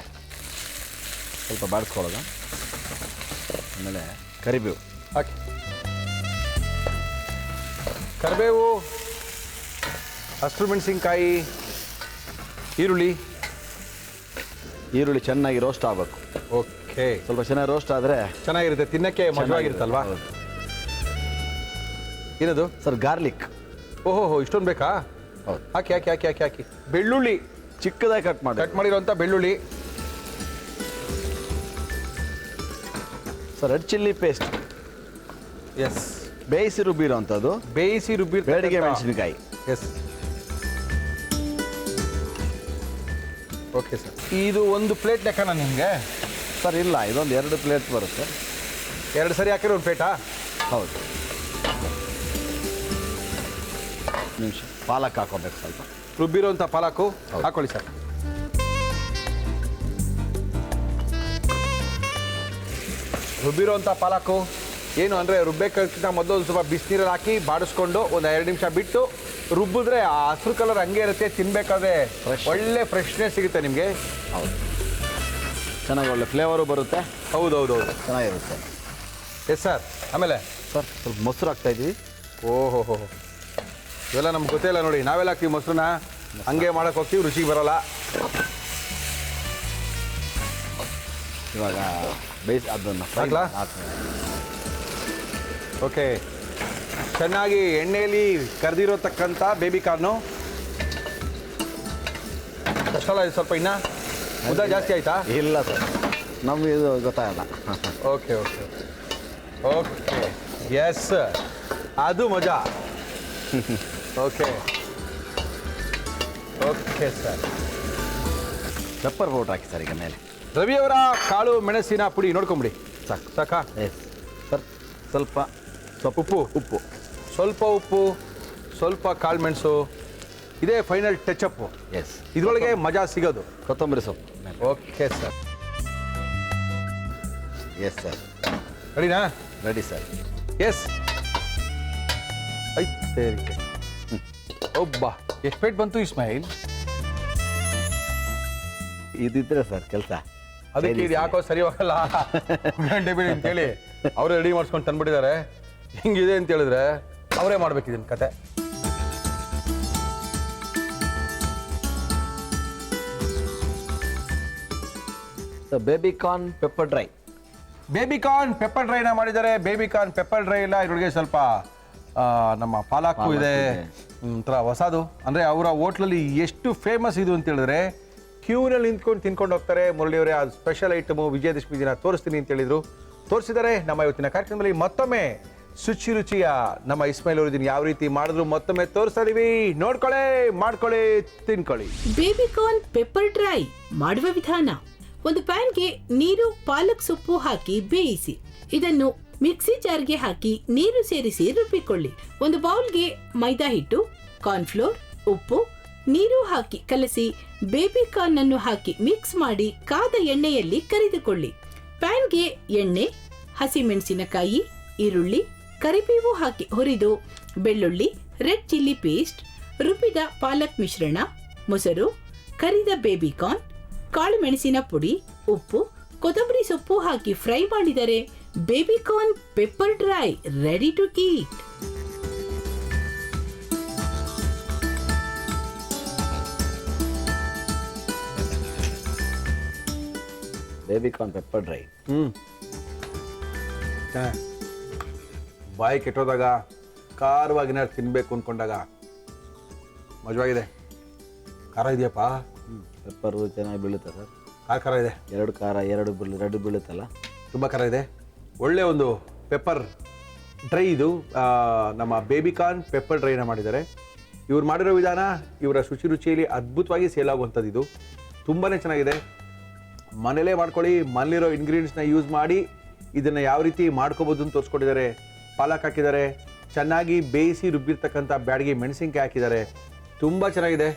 ಸ್ವಲ್ಪ ಬಾಡಿಸ್ಕೊಳ್ಳೋದು. ಆಮೇಲೆ ಕರಿಬೇವು. ಹಾಕಿ. ಕರಿಬೇವು, ಹಸಿರು ಮೆಣಸಿನ್ಕಾಯಿ, ಈರುಳ್ಳಿ. ಈರುಳ್ಳಿ ಚೆನ್ನಾಗಿ ರೋಸ್ಟ್ ಆಗಬೇಕು. ಓಕೆ. ಸ್ವಲ್ಪ ಚೆನ್ನಾಗಿ ರೋಸ್ಟ್ ಆದರೆ ಚೆನ್ನಾಗಿರುತ್ತೆ, ತಿನ್ನಕ್ಕೆ ಮಜವಾಗಿರುತ್ತಲ್ವಾ? ಏನದು ಸರ್ ಗಾರ್ಲಿಕ್. ಓಹೋ, ಇಷ್ಟೊಂದು ಬೇಕಾ? ಹೌದು. ಹಾಕಿ ಹಾಕಿ ಹಾಕಿ ಹಾಕಿ ಹಾಕಿ. ಬೆಳ್ಳುಳ್ಳಿ ಚಿಕ್ಕದಾಗಿ ಕಟ್ ಮಾಡಿ. ಕಟ್ ಮಾಡಿರೋಂಥ ಬೆಳ್ಳುಳ್ಳಿ. Sir red chilli paste. Yes. ಬೇಯಿಸಿ ರುಬ್ಬಿರೋ ಅಂಥದ್ದು. ಬೇಯಿಸಿ ರುಬ್ಬಿ ಬೇಡಿಗೆ ಮೆಣಸಿನಕಾಯಿ. ಎಸ್. Okay sir. ಇದು ಒಂದು ಪ್ಲೇಟ್ ಲೆಕ್ಕನಾ ನಿಮಗೆ? ಸರ್ ಇಲ್ಲ, ಇದೊಂದು 2 ಪ್ಲೇಟ್ ಬರುತ್ತೆ. 2 ಸರಿ ಹಾಕಿರೋ ಒಂದು ಪ್ಲೇಟಾ? ಹೌದು. ನಿಮಿಷ ಪಾಲಕ್ ಹಾಕೋಬೇಕು ಸ್ವಲ್ಪ. ರುಬ್ಬಿರೋಂಥ ಪಾಲಕು ಹಾಕೊಳ್ಳಿ ಸರ್. ರುಬ್ಬಿರೋಂಥ ಪಾಲಕು ಏನು ಅಂದರೆ ರುಬ್ಬೇಕಿಂತ ಮೊದಲು ಒಂದು ಸ್ವಲ್ಪ ಬಿಸಿನೀರಲ್ಲಿ ಹಾಕಿ ಬಾಡಿಸ್ಕೊಂಡು ಒಂದು 2 ನಿಮಿಷ ಬಿಟ್ಟು ರುಬ್ಬಿದ್ರೆ ಆ ಹಸಿರು ಕಲರ್ ಹಂಗೆ ಇರುತ್ತೆ, ತಿನ್ನಬೇಕಾದ್ರೆ ಒಳ್ಳೆ ಫ್ರೆಶ್ನೆಸ್ ಸಿಗುತ್ತೆ ನಿಮಗೆ. ಹೌದು, ಚೆನ್ನಾಗಿ ಒಳ್ಳೆ ಫ್ಲೇವರು ಬರುತ್ತೆ. ಹೌದೌದೌದು, ಚೆನ್ನಾಗಿರುತ್ತೆ. Yes sir. ಆಮೇಲೆ ಸರ್ ಸ್ವಲ್ಪ ಮೊಸರು ಹಾಕ್ತಾಯಿದ್ವಿ. ಓಹೋ, ಇವೆಲ್ಲ ನಮ್ಗೆ ಗೊತ್ತೇ ಇಲ್ಲ ನೋಡಿ. ನಾವೆಲ್ಲ ಹಾಕ್ತೀವಿ ಮೊಸರನ್ನ, ಹಂಗೆ ಮಾಡೋಕೆ ಹೋಗ್ತೀವಿ, ರುಚಿಗೆ ಬರೋಲ್ಲ. ಇವಾಗ ಬೇಯಿಸಿ ಅದನ್ನು ಹಾಕ್ಲಾ? ಓಕೆ. ಚೆನ್ನಾಗಿ ಎಣ್ಣೆಯಲ್ಲಿ ಕರೆದಿರೋತಕ್ಕಂಥ ಬೇಬಿ ಕಾರ್ನು. ಅಷ್ಟಲ್ಲ, ಇದು ಸ್ವಲ್ಪ ಇನ್ನ ಉದ್ದ ಜಾಸ್ತಿ ಆಯ್ತಾ? ಇಲ್ಲ ಸರ್, ನಮ್ಗೆ ಇದು ಗೊತ್ತಾಗಲ್ಲ. Okay okay okay. ಎಸ್, ಅದು ಮಜಾ. Okay okay sir. Pepper powder ಹಾಕಿ ಸರ್ ಈಗ ಮೇಲೆ. ರವಿಯವರ ಕಾಳು ಮೆಣಸಿನ ಪುಡಿ ನೋಡ್ಕೊಂಬಿಡಿ. ಸಾಕು ಸಾಕಾ? Yes sir. ಸ್ವಲ್ಪ ಉಪ್ಪು ಸ್ವಲ್ಪ ಉಪ್ಪು, ಸ್ವಲ್ಪ ಕಾಳು ಮೆಣಸು. ಇದೇ ಫೈನಲ್ ಟಚಪ್ಪು. ಎಸ್, ಇದರೊಳಗೆ ಮಜಾ ಸಿಗೋದು. ಕೊತ್ತಂಬರಿ ಸೊಪ್ಪು. Okay sir. Yes sir. ರೆಡಿನಾ? Ready sir. ಎಸ್. ಐತೆ ಒಬ್ಬ ಎಷ್ಟು ಪ್ಲೇಟ್ ಬಂತು ಇಸ್ಮಾಯಿಲ್? ಇದಿದ್ರೆ ಸರ್ ಕೆಲಸ. ಅದಕ್ಕೆ ಇದು ಯಾಕೋ ಸರಿ ಹೋಗಲ್ಲ ಗಂಟೆ ಬಿಡಿ ಅಂತೇಳಿ ಅವರೇ ರೆಡಿ ಮಾಡಿಸ್ಕೊಂಡು ತಂದ್ಬಿಟ್ಟಿದ್ದಾರೆ. ಹಿಂಗಿದೆ ಅಂತ ಹೇಳಿದ್ರೆ ಅವರೇ ಮಾಡ್ಬೇಕಿದ್ದೀನಿ ಕತೆ. Baby corn pepper dry. Baby corn pepper ಡ್ರೈನ ಮಾಡಿದ್ದಾರೆ. ಬೇಬಿಕಾರ್ನ್ ಪೆಪ್ಪರ್ ಡ್ರೈ ಇಲ್ಲ, ಇದ್ರೊಳಗೆ ಸ್ವಲ್ಪ ನಮ್ಮ ಪಾಲಾಕು ಇದೆ. ಒಂಥರ ಹೊಸದು ಅಂದರೆ ಅವರ ಹೋಟ್ಲಲ್ಲಿ ಎಷ್ಟು ಫೇಮಸ್ ಇದು ಅಂತ ಹೇಳಿದ್ರೆ ಕ್ಯೂನಲ್ಲಿ ನಿಂತ್ಕೊಂಡು ತಿನ್ಕೊಂಡು ಹೋಗ್ತಾರೆ. ಮುರಳಿಯವರೇ ಆ ಸ್ಪೆಷಲ್ ಐಟಮು ವಿಜಯದಶಮಿ ದಿನ ತೋರಿಸ್ತೀನಿ ಅಂತ ಹೇಳಿದ್ರು, ತೋರಿಸಿದ್ದಾರೆ. ನಮ್ಮ ಇವತ್ತಿನ ಕಾರ್ಯಕ್ರಮದಲ್ಲಿ ಮತ್ತೊಮ್ಮೆ ರುಚಿಯ ನಮ್ಮ ಇಸ್ಮಾಯಿಲ್ ಅವರು ಇದನ್ನು ಯಾವ ರೀತಿ ಮಾಡಿದ್ರು ಮತ್ತೊಮ್ಮೆ ತೋರಿಸ್ತಾ ಇದೀವಿ. ನೋಡ್ಕೊಳ್ಳಿ, ಮಾಡ್ಕೊಳ್ಳಿ, ತಿನ್ಕೊಳ್ಳಿ. ಬೇಬಿಕಾರ್ನ್ ಪೆಪ್ಪರ್ ಡ್ರೈ ಮಾಡುವ ವಿಧಾನ: ಒಂದು ಪ್ಯಾನ್ಗೆ ನೀರು, ಪಾಲಕ್ ಸೊಪ್ಪು ಹಾಕಿ ಬೇಯಿಸಿ. ಇದನ್ನು ಮಿಕ್ಸಿ ಜಾರ್ಗೆ ಹಾಕಿ ನೀರು ಸೇರಿಸಿ ರುಬ್ಬಿಕೊಳ್ಳಿ. ಒಂದು ಬೌಲ್ಗೆ ಮೈದಾ ಹಿಟ್ಟು, ಕಾರ್ನ್ಫ್ಲೋರ್, ಉಪ್ಪು, ನೀರು ಹಾಕಿ ಕಲಸಿ ಬೇಬಿಕಾರ್ನ್ ಅನ್ನು ಹಾಕಿ ಮಿಕ್ಸ್ ಮಾಡಿ ಕಾದ ಎಣ್ಣೆಯಲ್ಲಿ ಕರಿದುಕೊಳ್ಳಿ. ಪ್ಯಾನ್ಗೆ ಎಣ್ಣೆ, ಹಸಿಮೆಣಸಿನಕಾಯಿ, ಈರುಳ್ಳಿ, ಕರಿಬೇವು ಹಾಕಿ ಹುರಿದು ಬೆಳ್ಳುಳ್ಳಿ, ರೆಡ್ ಚಿಲ್ಲಿ ಪೇಸ್ಟ್, ರುಬ್ಬಿದ ಪಾಲಕ್ ಮಿಶ್ರಣ, ಮೊಸರು, ಕರಿದ ಬೇಬಿಕಾರ್ನ್, ಕಾಳು ಮೆಣಸಿನ ಪುಡಿ, ಉಪ್ಪು, ಕೊತ್ತಂಬರಿ ಸೊಪ್ಪು ಹಾಕಿ ಫ್ರೈ ಮಾಡಿದರೆ baby corn pepper dry ready to eat. Baby corn pepper dry. ಬಾಯಿ ಕೆಟ್ಟೋದಾಗ ಖಾರವಾಗಿನ ತಿನ್ಬೇಕು ಅಂದ್ಕೊಂಡಾಗ ಮಜವಾಗಿದೆ. ಖಾರ ಇದೆಯಪ್ಪ? ಪೆಪ್ಪರು ಚೆನ್ನಾಗಿ ಬೀಳುತ್ತೆ ಸರ್. ಖಾರ ಇದೆ. 2 ಖಾರ 2 ಬೀಳುತ್ತಲ್ಲ, ತುಂಬ ಖಾರ ಇದೆ. ಒಳ್ಳೆ ಒಂದು ಪೆಪ್ಪರ್ ಡ್ರೈ ಇದು. ನಮ್ಮ ಬೇಬಿಕಾರ್ನ್ ಪೆಪ್ಪರ್ ಡ್ರೈನ ಮಾಡಿದ್ದಾರೆ. ಇವ್ರು ಮಾಡಿರೋ ವಿಧಾನ ಇವರ ರುಚಿಯಲ್ಲಿ ಅದ್ಭುತವಾಗಿ ಸೇಲ್ ಆಗುವಂಥದ್ದು. ಇದು ತುಂಬಾ ಚೆನ್ನಾಗಿದೆ. ಮನೇಲೇ ಮಾಡ್ಕೊಳ್ಳಿ. ಮನೇಲಿರೋ ಇಂಗ್ರೀಡಿಯೆಂಟ್ಸ್ನ ಯೂಸ್ ಮಾಡಿ ಇದನ್ನು ಯಾವ ರೀತಿ ಮಾಡ್ಕೋಬೋದು ಅಂತ ತೋರಿಸ್ಕೊಟ್ಟಿದ್ದಾರೆ. ಪಾಲಕ್ ಹಾಕಿದ್ದಾರೆ, ಚೆನ್ನಾಗಿ ಬೇಯಿಸಿ ರುಬ್ಬಿರ್ತಕ್ಕಂಥ ಬ್ಯಾಡಗಿ ಮೆಣಸಿನ್ಕಾಯಿ ಹಾಕಿದ್ದಾರೆ. ತುಂಬ ಚೆನ್ನಾಗಿದೆ,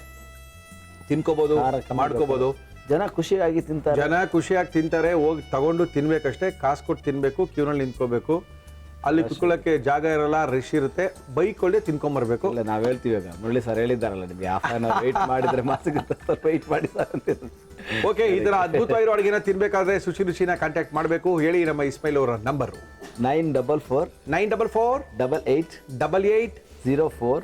ತಿನ್ಕೋಬೋದು, ಮಾಡ್ಕೋಬೋದು. ಜನ ಖುಷಿಯಾಗಿ ತಿಂತಾರೆ. ಜನ ಖುಷಿಯಾಗಿ ತಿಂತಾರೆ. ಹೋಗಿ ತಗೊಂಡು ತಿನ್ಬೇಕಷ್ಟೇ, ಕಾಸು ಕೊಟ್ಟು ತಿನ್ನಬೇಕು, ಕ್ಯೂನಲ್ಲಿ ನಿಂತ್ಕೋಬೇಕು. ಅಲ್ಲಿ ಕುತ್ಕೊಳ್ಳೋಕ್ಕೆ ಜಾಗ ಇರಲ್ಲ, ರಶ್ ಇರುತ್ತೆ, ಬೈಕೊಳ್ಳಿ ತಿನ್ಕೊಂಬರ್ಬೇಕು. ಇಲ್ಲ ನಾವು ಹೇಳ್ತೀವಿ ಈಗ ಮುರಳಿ ಸರ್ ಹೇಳಿದ್ದಾರಲ್ಲ ನಿಮಗೆ ಹಾಫ್ ಆನ್ ಅವರ್ ವೆಯ್ಟ್ ಮಾಡಿದ್ರೆ ಮಾಸಿಗುತ್ತೆ ಸರ್, ವೆಯ್ಟ್ ಮಾಡಿ ಸರ್ ಅಂತ. ಓಕೆ, ಈ ತರ ಅದ್ಭುತವಾಗಿರೋ ಅಡುಗೆನ ತಿನ್ಬೇಕಾದ್ರೆ ಶುಚಿ ರುಚಿನ ಕಾಂಟ್ಯಾಕ್ಟ್ ಮಾಡಬೇಕು. ಹೇಳಿ ನಮ್ಮ ಇಸ್ಮಾಯಿಲ್ ಅವರ ನಂಬರು. 944 944 88 88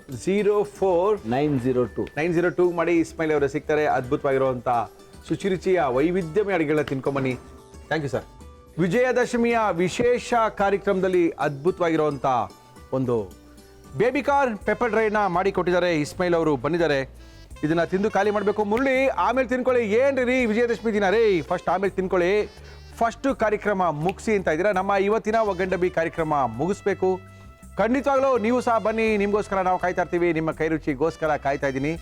04 902 902 ಮಾಡಿ ಇಸ್ಮಾಯಿಲ್ ಅವರೇ ಸಿಗ್ತಾರೆ. ಅದ್ಭುತವಾಗಿರುವಂಥ ಶುಚಿ ರುಚಿಯ ವೈವಿಧ್ಯಮಯ ಅಡುಗೆಗಳನ್ನ ತಿನ್ಕೊಂಬನ್ನಿ. Thank you sir. ವಿಜಯದಶಮಿಯ ವಿಶೇಷ ಕಾರ್ಯಕ್ರಮದಲ್ಲಿ ಅದ್ಭುತವಾಗಿರುವಂಥ ಒಂದು ಬೇಬಿಕಾರ್ನ್ ಪೆಪ್ಪರ್ ಡ್ರೈನ ಮಾಡಿ ಕೊಟ್ಟಿದ್ದಾರೆ. ಇಸ್ಮಾಯಿಲ್ ಅವರು ಬಂದಿದ್ದಾರೆ. ಇದನ್ನ ತಿಂದು ಖಾಲಿ ಮಾಡಬೇಕು. ಮುರಳಿ ಆಮೇಲೆ ತಿನ್ಕೊಳ್ಳಿ. ಏನ್ರಿ ವಿಜಯದಶಮಿ ದಿನ ರೀ, ಫಸ್ಟ್ ಆಮೇಲೆ ತಿನ್ಕೊಳ್ಳಿ, ಫಸ್ಟ್ ಕಾರ್ಯಕ್ರಮ ಮುಗಿಸಿ ಅಂತ ಇದ್ದೀರಾ. ನಮ್ಮ ಇವತ್ತಿನ ಒಗ್ಗಂಡಬಿ ಕಾರ್ಯಕ್ರಮ ಮುಗಿಸ್ಬೇಕು. ಖಂಡಿತವಾಗ್ಲೂ ನೀವು ಸಹ ಬನ್ನಿ, ನಿಮಗೋಸ್ಕರ ನಾವು ಕಾಯ್ತಾ ಇರ್ತೀವಿ. ನಿಮ್ಮ ಕೈ ರುಚಿಗೋಸ್ಕರ ಕಾಯ್ತಾ ಇದ್ದೀನಿ.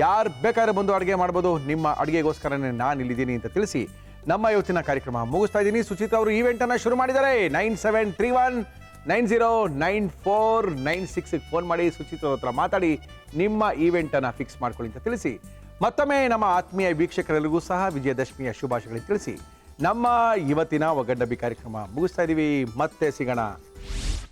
ಯಾರು ಬೇಕಾದ್ರೆ ಬಂದು ಅಡುಗೆ ಮಾಡ್ಬೋದು. ನಿಮ್ಮ ಅಡುಗೆಗೋಸ್ಕರನೇ ನಾನು ಇಲ್ಲಿದ್ದೀನಿ ಅಂತ ತಿಳಿಸಿ ನಮ್ಮ ಇವತ್ತಿನ ಕಾರ್ಯಕ್ರಮ ಮುಗಿಸ್ತಾ ಇದ್ದೀನಿ. ಸುಚಿತಾ ಅವರು ಈವೆಂಟನ್ನು ಶುರು ಮಾಡಿದ್ದಾರೆ. 9731909496 ಫೋನ್ ಮಾಡಿ ಸುಚಿತಾ ಅವ್ರ ಹತ್ರ ಮಾತಾಡಿ ನಿಮ್ಮ ಈವೆಂಟನ್ನು ಫಿಕ್ಸ್ ಮಾಡ್ಕೊಳ್ಳಿ ಅಂತ ತಿಳಿಸಿ ಮತ್ತೊಮ್ಮೆ ನಮ್ಮ ಆತ್ಮೀಯ ವೀಕ್ಷಕರೆಲ್ಲರಿಗೂ ಸಹ ವಿಜಯದಶಮಿಯ ಶುಭಾಶಯಗಳನ್ನು ತಿಳಿಸಿ ನಮ್ಮ ಇವತ್ತಿನ ಒಗ್ಗಂಡಬಿ ಕಾರ್ಯಕ್ರಮ ಮುಗಿಸ್ತಾ ಇದ್ದೀವಿ. ಮತ್ತೆ ಸಿಗೋಣ.